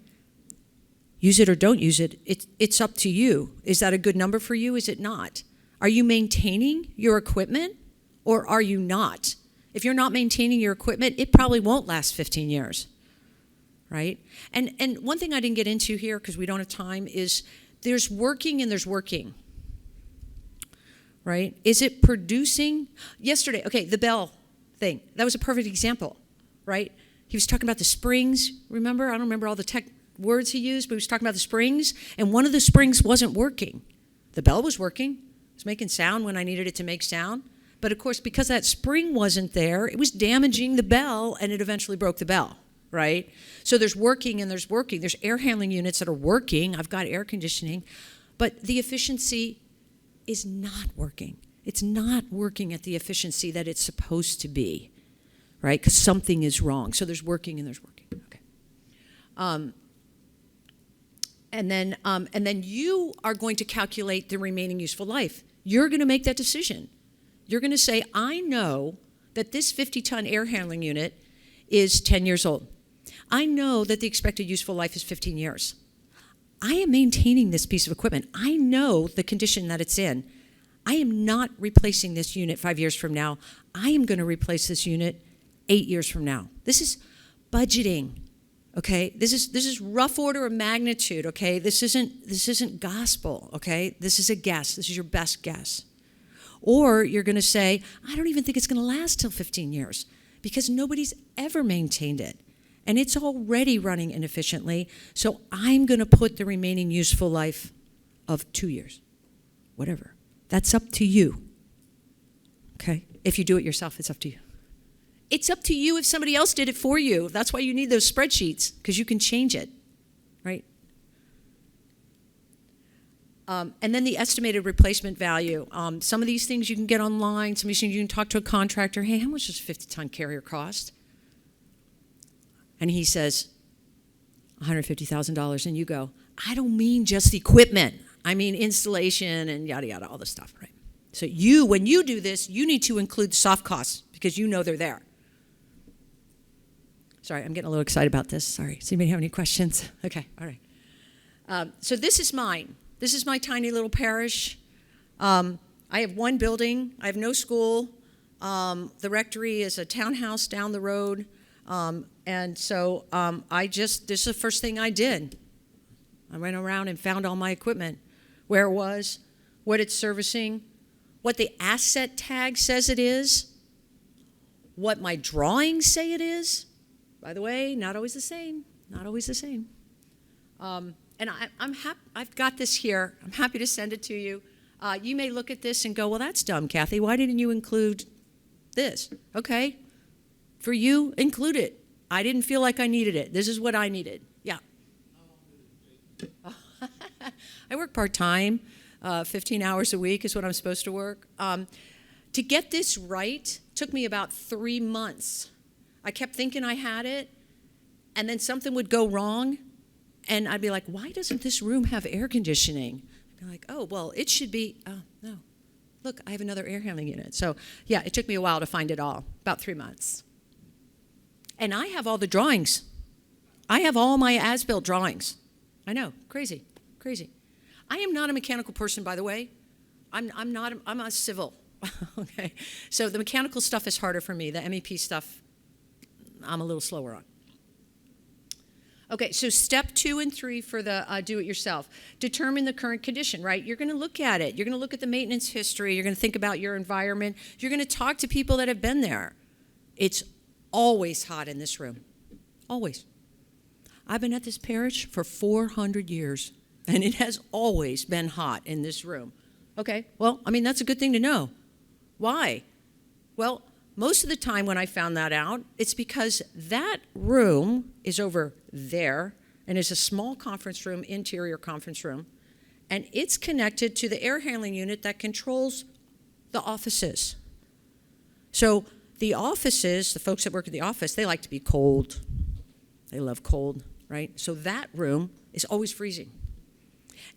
use it or don't use it, it's up to you. Is that a good number for you? Is it not? Are you maintaining your equipment or are you not? If you're not maintaining your equipment, it probably won't last 15 years. Right? And one thing I didn't get into here because we don't have time is there's working and there's working. Right? Is it producing? Yesterday, okay, the bell thing. That was a perfect example, right? He was talking about the springs, remember? I don't remember all the tech words he used, but he was talking about the springs, and one of the springs wasn't working. The bell was working. It was making sound when I needed it to make sound. But of course, because that spring wasn't there, it was damaging the bell, and it eventually broke the bell. Right? So there's working and there's working. There's air handling units that are working. I've got air conditioning. But the efficiency is not working. It's not working at the efficiency that it's supposed to be, right? Because something is wrong. So there's working and there's working. Okay. And then you are going to calculate the remaining useful life. You're going to make that decision. You're going to say, I know that this 50-ton air handling unit is 10 years old. I know that the expected useful life is 15 years. I am maintaining this piece of equipment. I know the condition that it's in. I am not replacing this unit 5 years from now. I am going to replace this unit 8 years from now. This is budgeting, okay? This is rough order of magnitude, okay? This isn't gospel, okay? This is a guess. This is your best guess. Or you're going to say, I don't even think it's going to last till 15 years because nobody's ever maintained it. And it's already running inefficiently, so I'm going to put the remaining useful life of 2 years, whatever. That's up to you, okay? If you do it yourself, it's up to you. It's up to you if somebody else did it for you. That's why you need those spreadsheets, because you can change it, right? And then the estimated replacement value. Some of these things you can get online. Some of these things you can talk to a contractor. Hey, how much does a 50-ton carrier cost? And he says, $150,000. And you go, I don't mean just the equipment. I mean installation and yada, yada, all this stuff, right? So when you do this, you need to include the soft costs because you know they're there. Sorry, I'm getting a little excited about this. Sorry. Does anybody have any questions? Okay, all right. So this is mine. This is my tiny little parish. I have one building. I have no school. The rectory is a townhouse down the road. And so this is the first thing I did. I went around and found all my equipment, where it was, what it's servicing, what the asset tag says it is, what my drawings say it is. By the way, not always the same, not always the same. And I'm happy, I've got this here. I'm happy to send it to you. You may look at this and go, well, that's dumb, Kathy. Why didn't you include this? Okay. For you, include it. I didn't feel like I needed it. This is what I needed. Yeah. I work part-time. 15 hours a week is what I'm supposed to work. To get this right took me about 3 months. I kept thinking I had it, and then something would go wrong, and I'd be like, why doesn't this room have air conditioning? I'd be like, oh, well, it should be, oh, no. Look, I have another air handling unit. So, yeah, it took me a while to find it all, about 3 months. And I have all the drawings. I have all my as-built drawings. I know, crazy, crazy. I am not a mechanical person, by the way. I'm a civil, okay? So the mechanical stuff is harder for me. The MEP stuff, I'm a little slower on. Okay, so step 2 and 3 for the do-it-yourself. Determine the current condition, right? You're going to look at it. You're going to look at the maintenance history. You're going to think about your environment. You're going to talk to people that have been there. It's always hot in this room, always. I've been at this parish for 400 years, and it has always been hot in this room. Okay, well, I mean, that's a good thing to know. Why? Well, most of the time when I found that out, it's because that room is over there, and is a small conference room, interior conference room, and it's connected to the air handling unit that controls the offices. So the offices, the folks that work at the office, they like to be cold. They love cold, right? So that room is always freezing.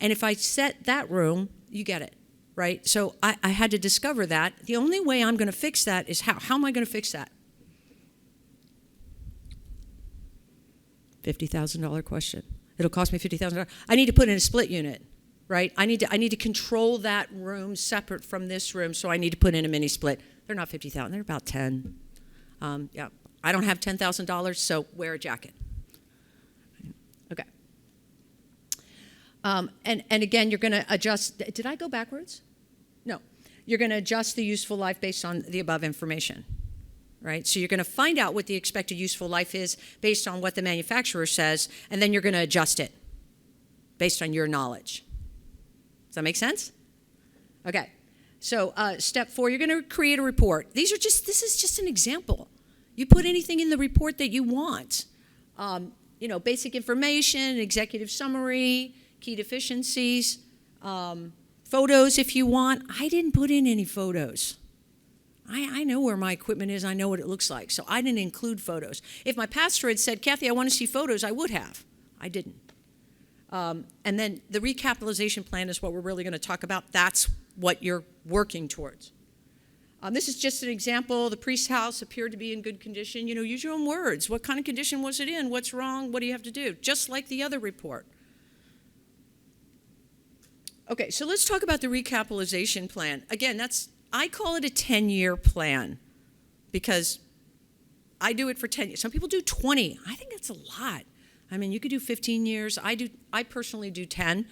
And if I set that room, you get it, right? So I had to discover that. The only way I'm going to fix that is how? How am I going to fix that? $50,000 question. It'll cost me $50,000. I need to put in a split unit, right? I need to control that room separate from this room, so I need to put in a mini split. They're not $50,000. They're about 10. Yeah, I don't have $10,000, so wear a jacket. Okay. And again, you're going to adjust. Did I go backwards? No. You're going to adjust the useful life based on the above information, right? So you're going to find out what the expected useful life is based on what the manufacturer says, and then you're going to adjust it based on your knowledge. Does that make sense? Okay. So step 4, you're going to create a report. This is just an example. You put anything in the report that you want. Basic information, executive summary, key deficiencies, photos if you want. I didn't put in any photos. I know where my equipment is. I know what it looks like. So I didn't include photos. If my pastor had said, Kathy, I want to see photos, I would have. I didn't. And then the recapitalization plan is what we're really going to talk about. That's what you're working towards. This is just an example. The priest's house appeared to be in good condition. You know, use your own words. What kind of condition was it in? What's wrong? What do you have to do? Just like the other report. Okay, so let's talk about the recapitalization plan. Again, I call it a 10-year plan because I do it for 10 years. Some people do 20. I think that's a lot. I mean, you could do 15 years. I personally do 10.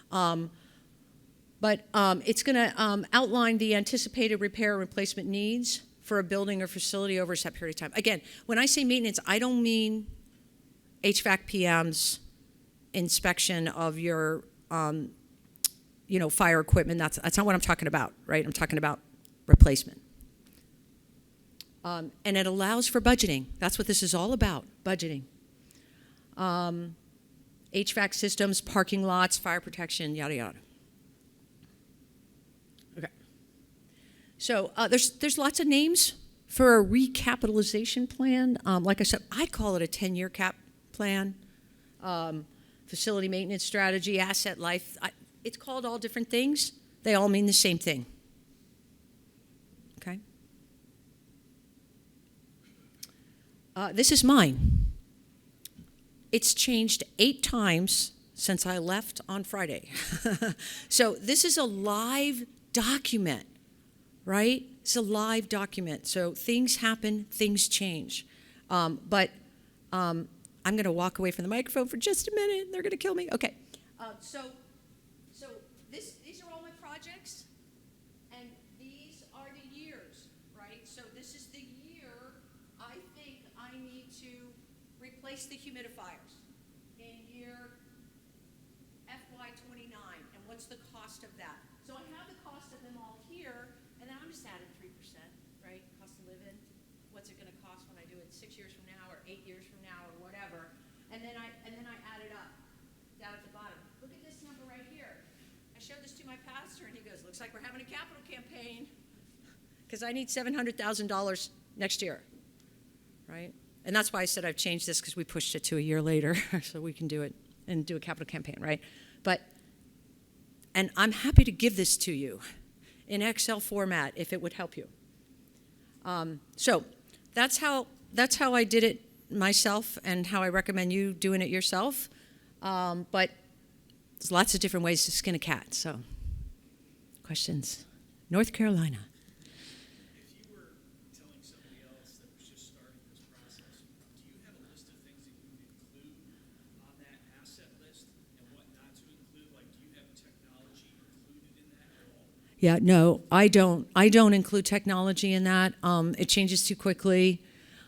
But it's going to outline the anticipated repair and replacement needs for a building or facility over a set period of time. Again, when I say maintenance, I don't mean HVAC PMs, inspection of your fire equipment. That's not what I'm talking about, right? I'm talking about replacement. And it allows for budgeting. That's what this is all about, budgeting. HVAC systems, parking lots, fire protection, yada, yada. Okay. So there's lots of names for a recapitalization plan. Like I said, I call it a 10-year cap plan, facility maintenance strategy, asset life. It's called all different things. They all mean the same thing. Okay? This is mine. It's changed 8 times since I left on Friday. So this is a live document, right? It's a live document. So things happen, things change. But I'm going to walk away from the microphone for just a minute. They're going to kill me. Okay. So these are all my projects, and these are the years, right? So this is the year I think I need to replace the humidifiers in year FY29, and what's the cost of that? So I have the cost of them all here, and then I'm just adding 3%, right? Cost of living. What's it going to cost when I do it 6 years from now, or 8 years from now, or whatever? And then I add it up down at the bottom. Look at this number right here. I showed this to my pastor, and he goes, "Looks like we're having a capital campaign," because I need $700,000 next year, right? And that's why I said I've changed this, because we pushed it to a year later so we can do it and do a capital campaign, right? And I'm happy to give this to you in Excel format if it would help you. So that's how I did it myself, and how I recommend you doing it yourself. But there's lots of different ways to skin a cat. So, questions? North Carolina. If you were telling somebody else that was just starting this process, do you have a list of things that you would include on that asset list and what not to include? Like, do you have technology included in that at all? Yeah, no, I don't. I don't include technology in that. It changes too quickly.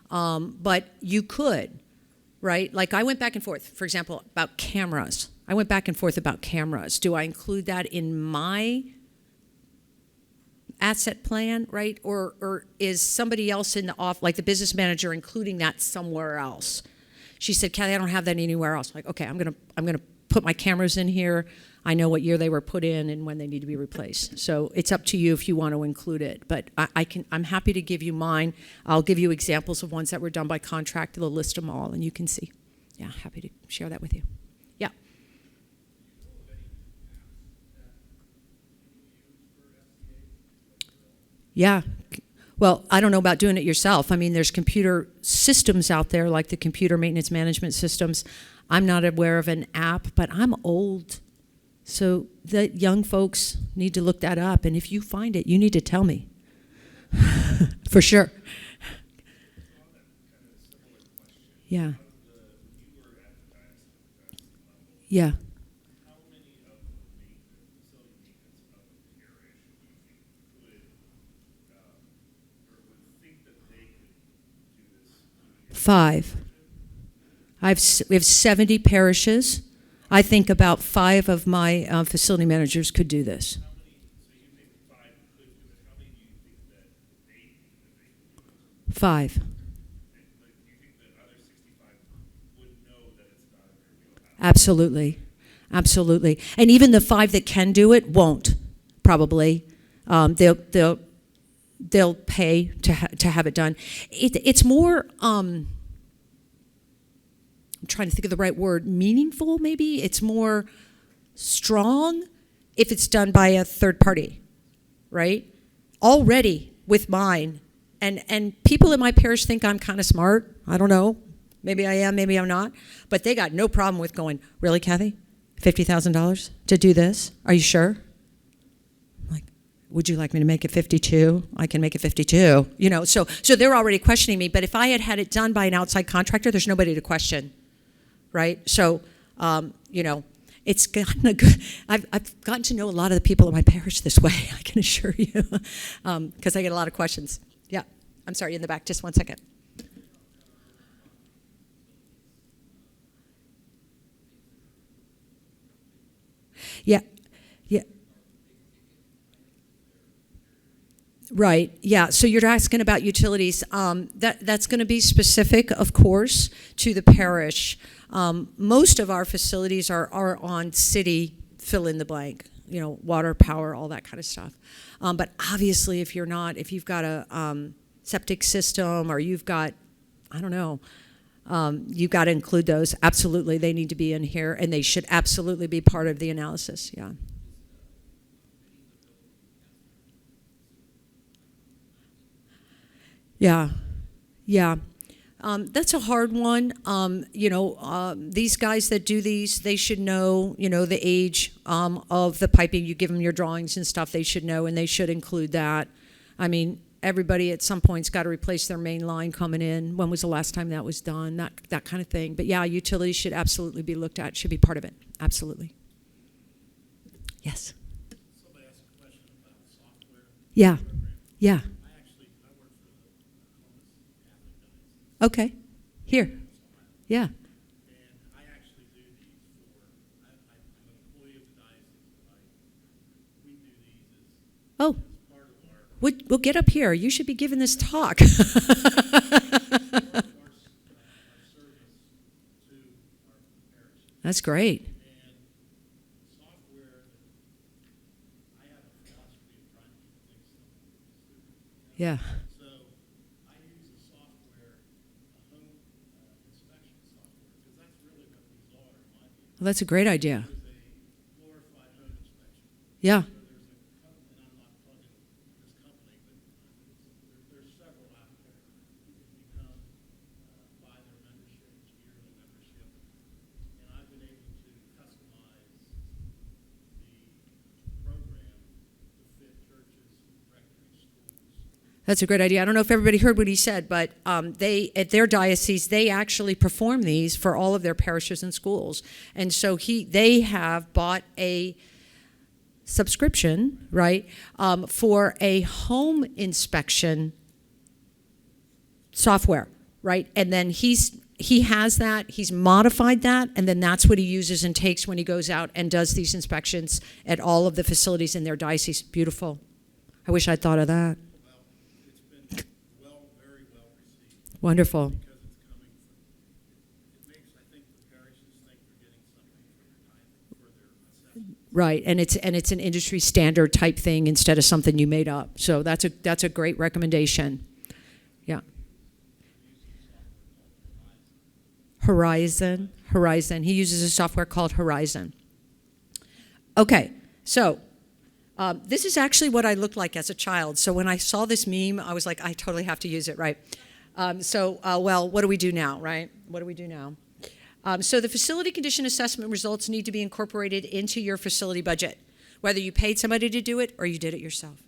But you could, right? Like I went back and forth, for example, about cameras. I went back and forth about cameras. Do I include that in my asset plan, right? Or is somebody else in the like the business manager, including that somewhere else? She said, "Kathy, I don't have that anywhere else." I'm like, okay, I'm gonna put my cameras in here. I know what year they were put in and when they need to be replaced. So it's up to you if you want to include it. But I'm happy to give you mine. I'll give you examples of ones that were done by contract. They'll list them all, and you can see. Yeah, happy to share that with you. Yeah. Yeah. Well, I don't know about doing it yourself. I mean, there's computer systems out there, like the computer maintenance management systems. I'm not aware of an app, but I'm old. So the young folks need to look that up. And if you find it, you need to tell me. For sure. Yeah. Yeah. How many of the facility maintenance of the area should you think or would think that they could do this? 5. We have 70 parishes. I think about 5 of my facility managers could do this. How many, so you think 5 could do it, how many do you think that they could do it? 5. Do you think that other 65 would know that it's not in their wheelhouse? Absolutely. Absolutely. And even the 5 that can do it won't, probably. They'll pay to have it done. It's more... I'm trying to think of the right word, meaningful maybe? It's more strong if it's done by a third party, right? Already, with mine. And people in my parish think I'm kind of smart. I don't know. Maybe I am, maybe I'm not. But they got no problem with going, really, Kathy? $50,000 to do this? Are you sure? I'm like, would you like me to make it 52? I can make it 52. You know, so they're already questioning me. But if I had had it done by an outside contractor, there's nobody to question, right? So, you know, it's gotten a good, I've gotten to know a lot of the people in my parish this way, I can assure you, because I get a lot of questions. Yeah, I'm sorry, in the back, just 1 second. Yeah, yeah. Right, yeah, so you're asking about utilities. That's going to be specific, of course, to the parish. Most of our facilities are on city fill in the blank, you know, water, power, all that kind of stuff. But obviously, if you've got a septic system or you've got, I don't know, you've got to include those. Absolutely, they need to be in here, and they should absolutely be part of the analysis, yeah. Yeah, yeah. That's a hard one. You know, these guys that do these, they should know, you know, the age of the piping. You give them your drawings and stuff, they should know, and they should include that. I mean, everybody at some point's got to replace their main line coming in. When was the last time that was done? That kind of thing. But yeah, utilities should absolutely be looked at, should be part of it. Absolutely. Yes? Somebody asked a question about software. Yeah, Program. yeah. I work for the Columbus Catholic Diocese. Okay, here, yeah. And I actually do these for, I'm an employee of the diocese, but we do these Oh, as part of our we'll get up here. You should be giving this talk. our service to our parishes. That's great. And software, I have a philosophy of trying to keep things simple. Yeah. So I use a software, a home inspection software, because that's really what these are, in my view. Well, that's a great idea. It's a glorified home inspection. Yeah. So there's a company, and I'm not plugging this company, but there's several out there. You can become, buy their membership, it's a yearly membership. And I've been able to customize the program to fit churches, rectories, schools. That's a great idea. I don't know if everybody heard what he said, but they, at their diocese, they actually perform these for all of their parishes and schools. And so they have bought a subscription, right, for a home inspection software, right? And then he has that, he's modified that, and then that's what he uses and takes when he goes out and does these inspections at all of the facilities in their diocese. Beautiful. I wish I'd thought of that. It's been very well received Wonderful. because it's coming from, it makes, I think, the parishes think they're getting something for their time, for their assessment. Right, and it's an industry standard type thing instead of something you made up. So that's a great recommendation. Yeah. Horizon. He uses a software called Horizon. Okay, so this is actually what I looked like as a child. So when I saw this meme, I was like, I totally have to use it, right? Well, what do we do now, right? What do we do now? So the facility condition assessment results need to be incorporated into your facility budget, whether you paid somebody to do it or you did it yourself.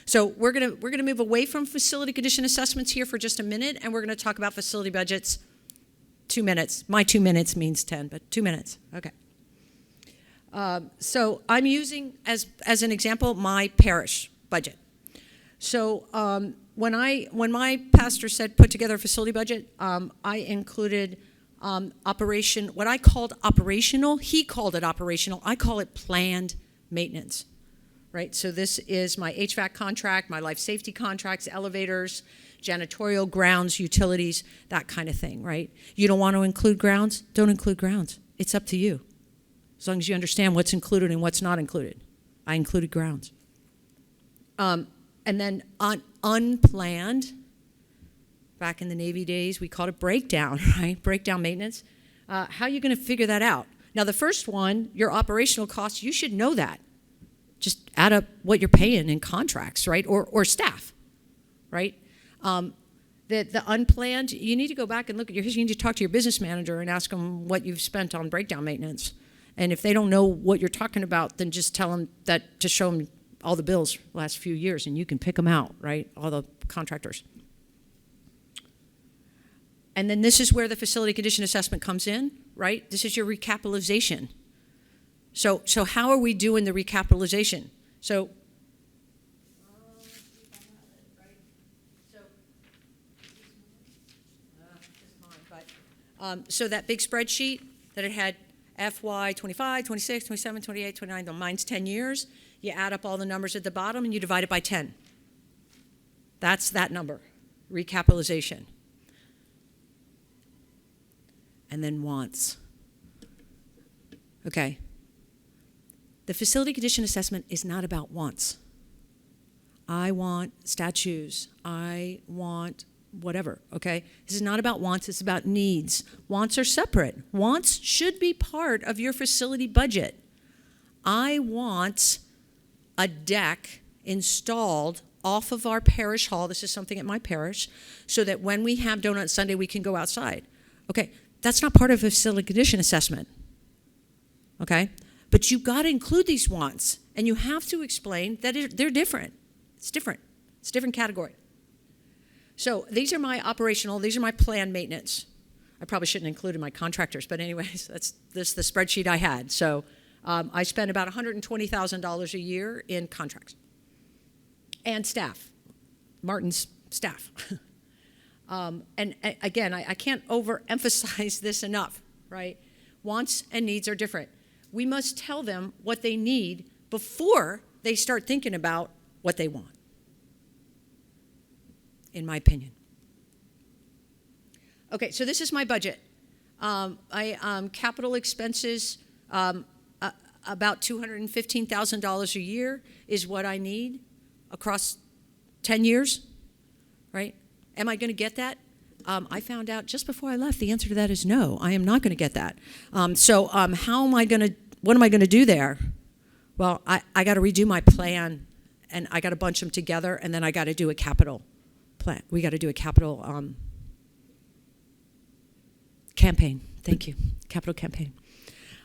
So we're gonna move away from facility condition assessments here for just a minute, and we're gonna talk about facility budgets. 2 minutes. My 2 minutes means 10, but 2 minutes. Okay. So I'm using as an example my parish budget. So when my pastor said put together a facility budget, I included what I called operational. He called it operational. I call it planned maintenance. Right. So this is my HVAC contract, my life safety contracts, elevators, janitorial, grounds, utilities, that kind of thing. Right. You don't want to include grounds? Don't include grounds. It's up to you. As long as you understand what's included and what's not included. I included grounds. And then unplanned, back in the Navy days, we called it breakdown, right? Breakdown maintenance. How are you going to figure that out? Now, the first one, your operational costs, you should know that. Just add up what you're paying in contracts, right? Or staff. right? The unplanned, you need to go back and look at your history. You need to talk to your business manager and ask them what you've spent on breakdown maintenance. And if they don't know what you're talking about, then just tell them that, to show them all the bills the last few years, and you can pick them out, right? All the contractors. And then this is where the facility condition assessment comes in, right? This is your recapitalization. So how are we doing the recapitalization? So so that big spreadsheet that it had FY 25, 26, 27, 28, 29, mine's 10 years. You add up all the numbers at the bottom and you divide it by 10. That's that number, recapitalization. And then wants. Okay. The facility condition assessment is not about wants. I want statues. I want whatever, okay? This is not about wants, it's about needs. Wants are separate. Wants should be part of your facility budget. I want a deck installed off of our parish hall, this is something at my parish, so that when we have Donut Sunday, we can go outside. Okay, that's not part of a facility condition assessment, okay? But you've got to include these wants, and you have to explain that they're different. It's different. It's a different category. So these are my operational, these are my planned maintenance. I probably shouldn't include my contractors, but anyways, that's the spreadsheet I had. So I spent about $120,000 a year in contracts and staff, Martin's staff. And again, I can't overemphasize this enough, right? Wants and needs are different. We must tell them what they need before they start thinking about what they want, in my opinion. Okay, so this is my budget. Capital expenses, about $215,000 a year is what I need across 10 years, right? Am I going to get that? I found out just before I left, the answer to that is no, I am not going to get that. How am I going to, what am I going to do there? Well, I got to redo my plan, and I got to bunch them together, and then I got to do a capital plan. We got to do a capital campaign. Thank you, capital campaign.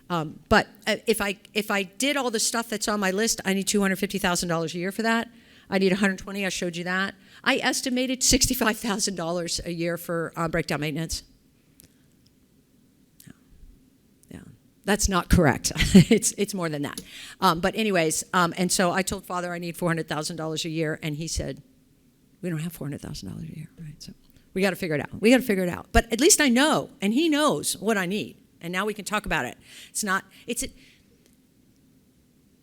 But if I did all the stuff that's on my list, I need $250,000 a year for that. I need 120. I showed you that. I estimated $65,000 a year for breakdown maintenance. Yeah, that's not correct. it's more than that. But anyways, and so I told Father I need $400,000 a year, and he said, we don't have $400,000 a year, right? So we got to figure it out. We got to figure it out. But at least I know, and he knows what I need, and now we can talk about it.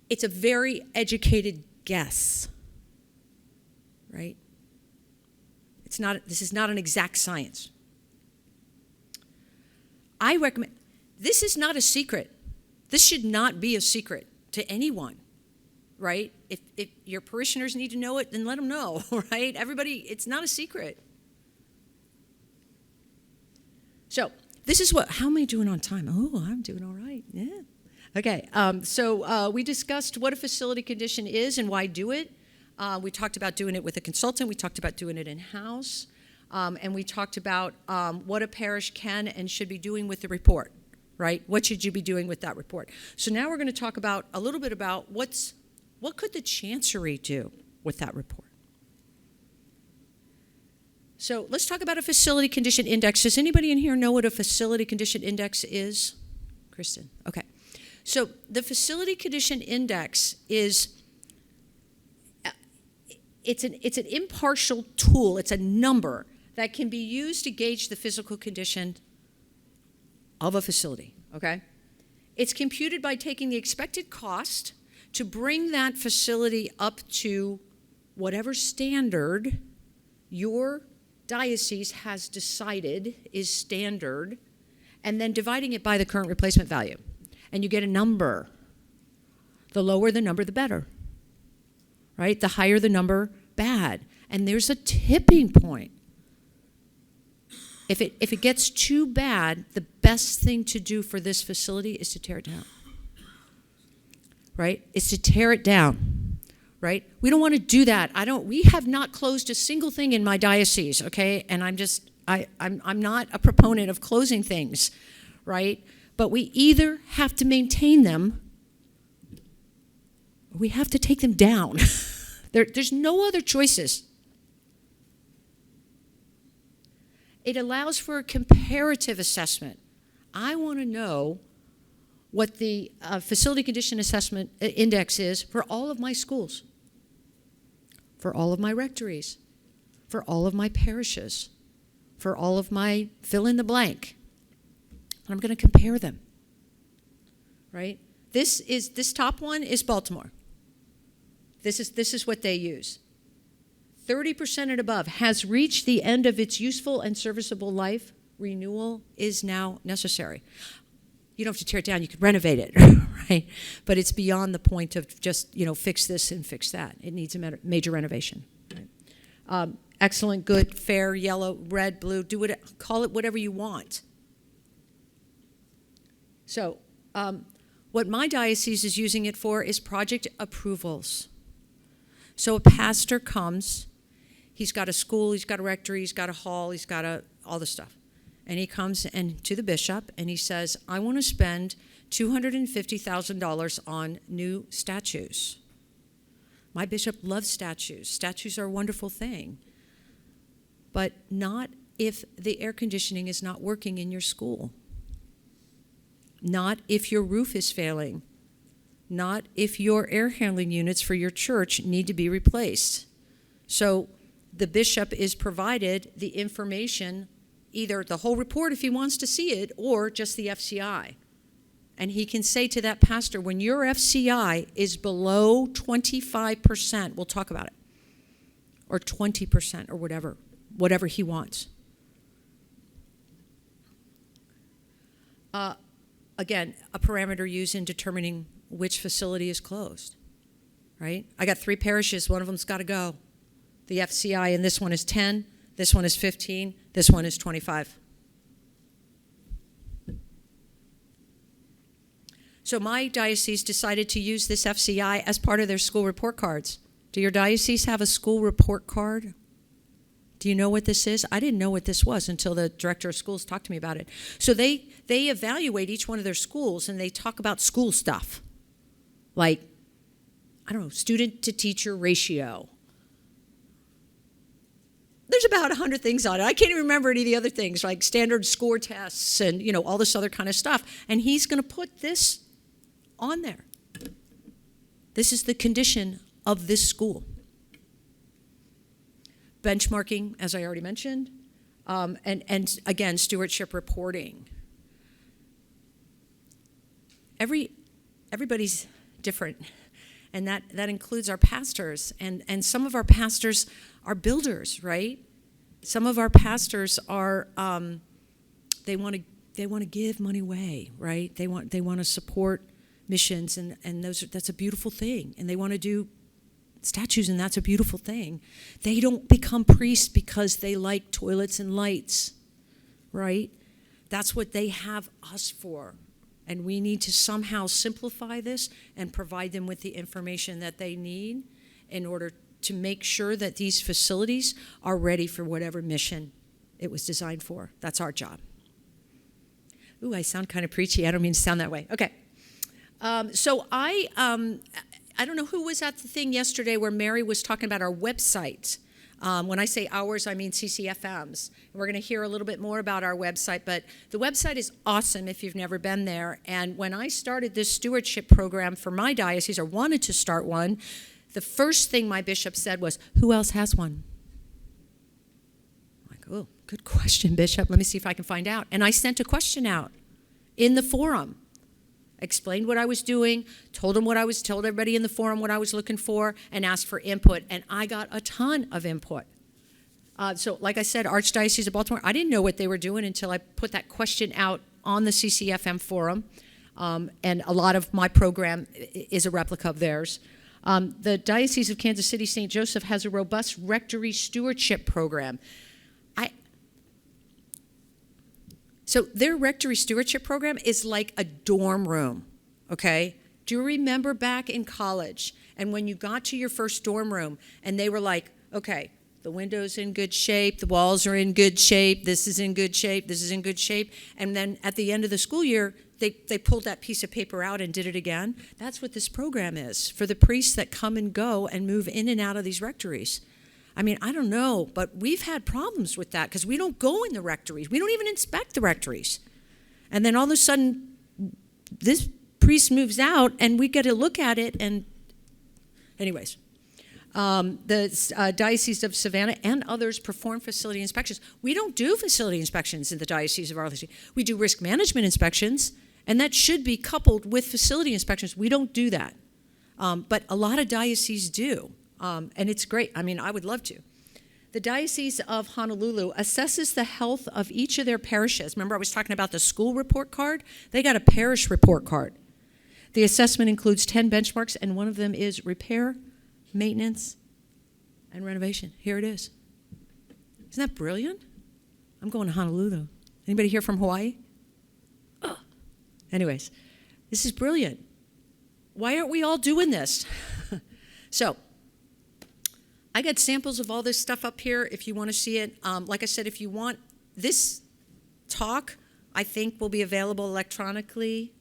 It's a very educated guess, right? This is not an exact science. I recommend, this is not a secret. This should not be a secret to anyone, right? If your parishioners need to know it, then let them know, right? Everybody, it's not a secret. So this is how am I doing on time? Oh, I'm doing all right, yeah. Okay, we discussed what a facility condition is and why do it. We talked about doing it with a consultant. We talked about doing it in-house. And we talked about what a parish can and should be doing with the report, right? What should you be doing with that report? So now we're going to talk about a little bit about what could the chancery do with that report? So let's talk about a facility condition index. Does anybody in here know what a facility condition index is? Kristen, okay. So the facility condition index is it's an impartial tool. It's a number that can be used to gauge the physical condition of a facility, okay? It's computed by taking the expected cost to bring that facility up to whatever standard your diocese has decided is standard, and then dividing it by the current replacement value. And you get a number. The lower the number, the better. Right? The higher the number, bad. And there's a tipping point. If it gets too bad, the best thing to do for this facility is to tear it down. Right? It's to tear it down. right? We don't want to do that. We have not closed a single thing in my diocese, okay? And I'm not a proponent of closing things, right? But we either have to maintain them or we have to take them down. There's no other choices. It allows for a comparative assessment. I want to know what the facility condition assessment index is for all of my schools, for all of my rectories, for all of my parishes, for all of my fill in the blank. And I'm going to compare them, right? This top one is Baltimore. This is what they use. 30% and above has reached the end of its useful and serviceable life. Renewal is now necessary. You don't have to tear it down. You could renovate it, right? But it's beyond the point of just, fix this and fix that. It needs a major renovation. Right? Excellent, good, fair, yellow, red, blue. Call it whatever you want. So what my diocese is using it for is project approvals. So a pastor comes, he's got a school, he's got a rectory, he's got a hall, he's got all the stuff. And he comes to the bishop and he says, I want to spend $250,000 on new statues. My bishop loves statues. Statues are a wonderful thing. But not if the air conditioning is not working in your school. Not if your roof is failing. Not if your air handling units for your church need to be replaced. So the bishop is provided the information, either the whole report if he wants to see it, or just the FCI. And he can say to that pastor, when your FCI is below 25%, we'll talk about it, or 20% or whatever he wants. Again, a parameter used in determining which facility is closed, right? I got 3 parishes, one of them's got to go. The FCI in this one is 10, this one is 15, this one is 25. So my diocese decided to use this FCI as part of their school report cards. Do your diocese have a school report card? Do you know what this is? I didn't know what this was until the director of schools talked to me about it. So they evaluate each one of their schools and they talk about school stuff. Like, I don't know, student to teacher ratio. There's about 100 things on it. I can't even remember any of the other things, like standard score tests and, all this other kind of stuff. And he's going to put this on there. This is the condition of this school. Benchmarking, as I already mentioned, and again, stewardship reporting. Everybody's different, and that includes our pastors, and some of our pastors are builders, right? Some of our pastors are they want to give money away, right? They want to support missions, and that's a beautiful thing, and they want to do statues, and that's a beautiful thing. They don't become priests because they like toilets and lights, right? That's what they have us for. And we need to somehow simplify this and provide them with the information that they need in order to make sure that these facilities are ready for whatever mission it was designed for. That's our job. Ooh, I sound kind of preachy. I don't mean to sound that way. Okay. So I don't know who was at the thing yesterday where Mary was talking about our website. When I say ours, I mean CCFM's. We're going to hear a little bit more about our website, but the website is awesome if you've never been there. And when I started this stewardship program for my diocese, or wanted to start one, the first thing my bishop said was, who else has one? I'm like, oh, good question, Bishop. Let me see if I can find out. And I sent a question out in the forum. Explained what I was doing, told everybody in the forum what I was looking for, and asked for input. And I got a ton of input. So like I said, Archdiocese of Baltimore, I didn't know what they were doing until I put that question out on the CCFM forum. And a lot of my program is a replica of theirs. The Diocese of Kansas City, St. Joseph has a robust rectory stewardship program. So their rectory stewardship program is like a dorm room, okay? Do you remember back in college and when you got to your first dorm room and they were like, okay, the window's in good shape, the walls are in good shape, this is in good shape, this is in good shape, and then at the end of the school year, they pulled that piece of paper out and did it again? That's what this program is for the priests that come and go and move in and out of these rectories. I mean, I don't know, but we've had problems with that because we don't go in the rectories. We don't even inspect the rectories. And then all of a sudden, this priest moves out and we get to look at it and anyways. The Diocese of Savannah and others perform facility inspections. We don't do facility inspections in the Diocese of Arlington. We do risk management inspections, and that should be coupled with facility inspections. We don't do that. But a lot of dioceses do, and it's great. I mean, I would love to. The Diocese of Honolulu assesses the health of each of their parishes. Remember I was talking about the school report card? They got a parish report card. The assessment includes 10 benchmarks, and one of them is repair, maintenance, and renovation. Here it is. Isn't that brilliant? I'm going to Honolulu. Anybody here from Hawaii? Oh. Anyways, this is brilliant. Why aren't we all doing this? So, I got samples of all this stuff up here if you want to see it. Like I said, if you want this talk, I think will be available electronically.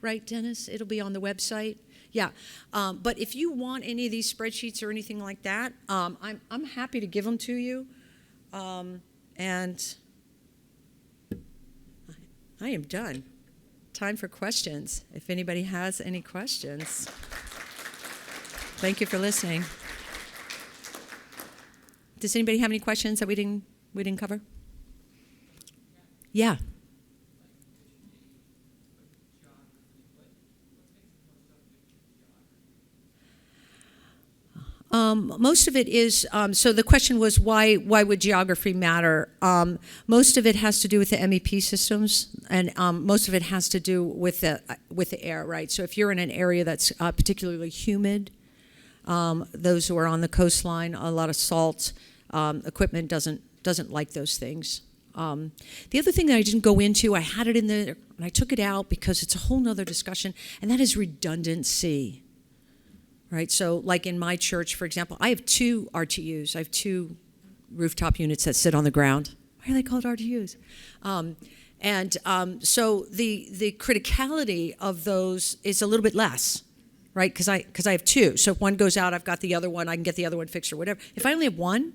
Right, Dennis? It'll be on the website. Yeah, but if you want any of these spreadsheets or anything like that, I'm happy to give them to you. And I am done. Time for questions. If anybody has any questions. Thank you for listening. Does anybody have any questions that we didn't cover? Yeah. Most of it is, so the question was why would geography matter? Most of it has to do with the MEP systems, and most of it has to do with the air, right? So if you're in an area that's particularly humid, those who are on the coastline, a lot of salt, equipment doesn't like those things. The other thing that I didn't go into, I had it in there, and I took it out because it's a whole nother discussion, and that is redundancy. Right, so like in my church, for example, I have 2 RTUs. I have 2 rooftop units that sit on the ground. Why are they called RTUs? So the criticality of those is a little bit less, right? Because I have 2. So if one goes out, I've got the other one. I can get the other one fixed or whatever. If I only have 1,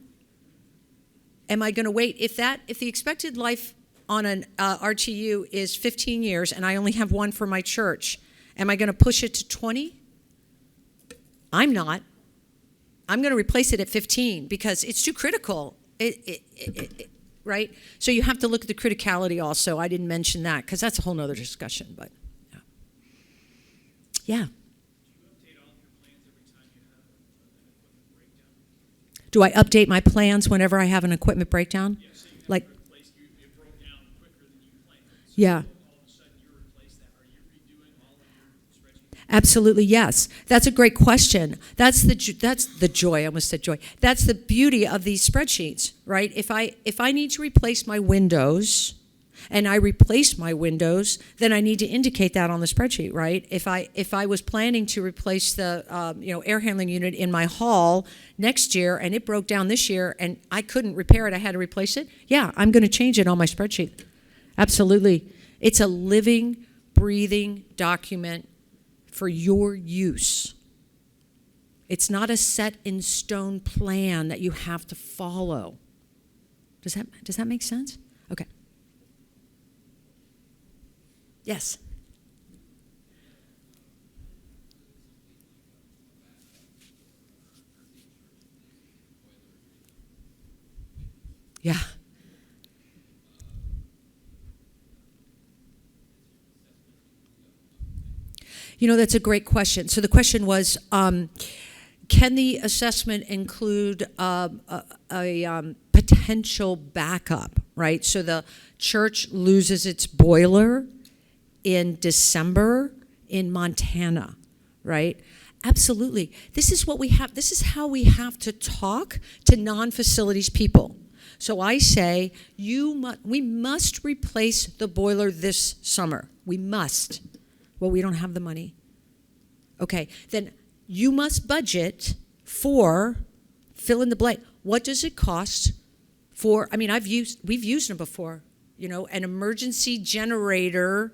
am I going to wait? If the expected life on an RTU is 15 years and I only have 1 for my church, am I going to push it to 20? I'm not. I'm going to replace it at 15 because it's too critical, right? So you have to look at the criticality also. I didn't mention that because that's a whole nother discussion, but yeah. Do I update my plans whenever I have an equipment breakdown? Yeah, so like, it broke down quicker than you planned. So yeah. all of a sudden you replace that. Are you redoing all of your spreadsheets? Absolutely, yes. That's a great question. That's the joy. I almost said joy. That's the beauty of these spreadsheets, right? If I need to replace my windows, and I replace my windows, then I need to indicate that on the spreadsheet, right? If I was planning to replace the air handling unit in my hall next year, and it broke down this year, and I couldn't repair it, I had to replace it. Yeah, I'm going to change it on my spreadsheet. Absolutely, it's a living, breathing document for your use. It's not a set in stone plan that you have to follow. Does that make sense? Okay. Yes. Yeah. That's a great question. So the question was, can the assessment include a potential backup, right? So the church loses its boiler in December in Montana, right? Absolutely. This is what we have. This is how we have to talk to non-facilities people. So I say, we must replace the boiler this summer. We must. Well, we don't have the money. Okay, then you must budget for fill in the blank. What does it cost for, I mean, we've used them before, you know, an emergency generator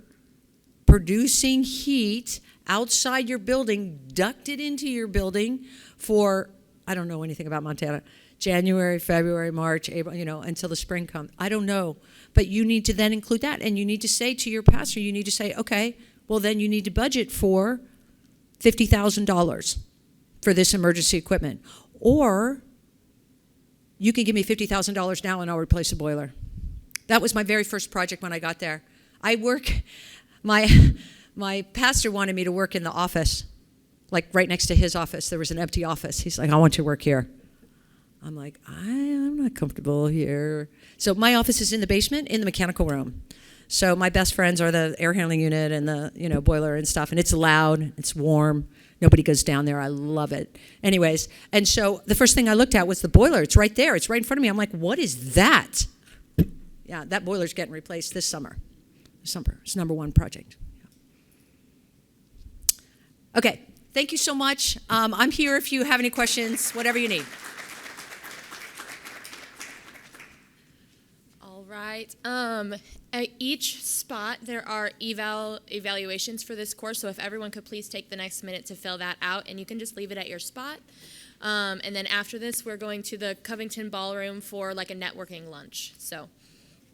producing heat outside your building, ducted into your building for, I don't know anything about Montana, January, February, March, April, you know, until the spring comes. I don't know. But you need to then include that. And you need to say to your pastor, you need to say, okay, well, then you need to budget for $50,000 for this emergency equipment. Or you can give me $50,000 now and I'll replace the boiler. That was my very first project when I got there. My pastor wanted me to work in the office, like right next to his office. There was an empty office. He's like, I want you to work here. I'm like, I'm not comfortable here. So my office is in the basement, in the mechanical room. So my best friends are the air handling unit and the, you know, boiler and stuff. And it's loud, it's warm. Nobody goes down there. I love it. Anyways, and so the first thing I looked at was the boiler. It's right there. It's right in front of me. I'm like, what is that? Yeah, that boiler's getting replaced this summer. It's number one project. Okay, thank you so much. I'm here if you have any questions, whatever you need. All right. At each spot, there are evaluations for this course, so if everyone could please take the next minute to fill that out, and you can just leave it at your spot. And then after this, we're going to the Covington Ballroom for like a networking lunch. So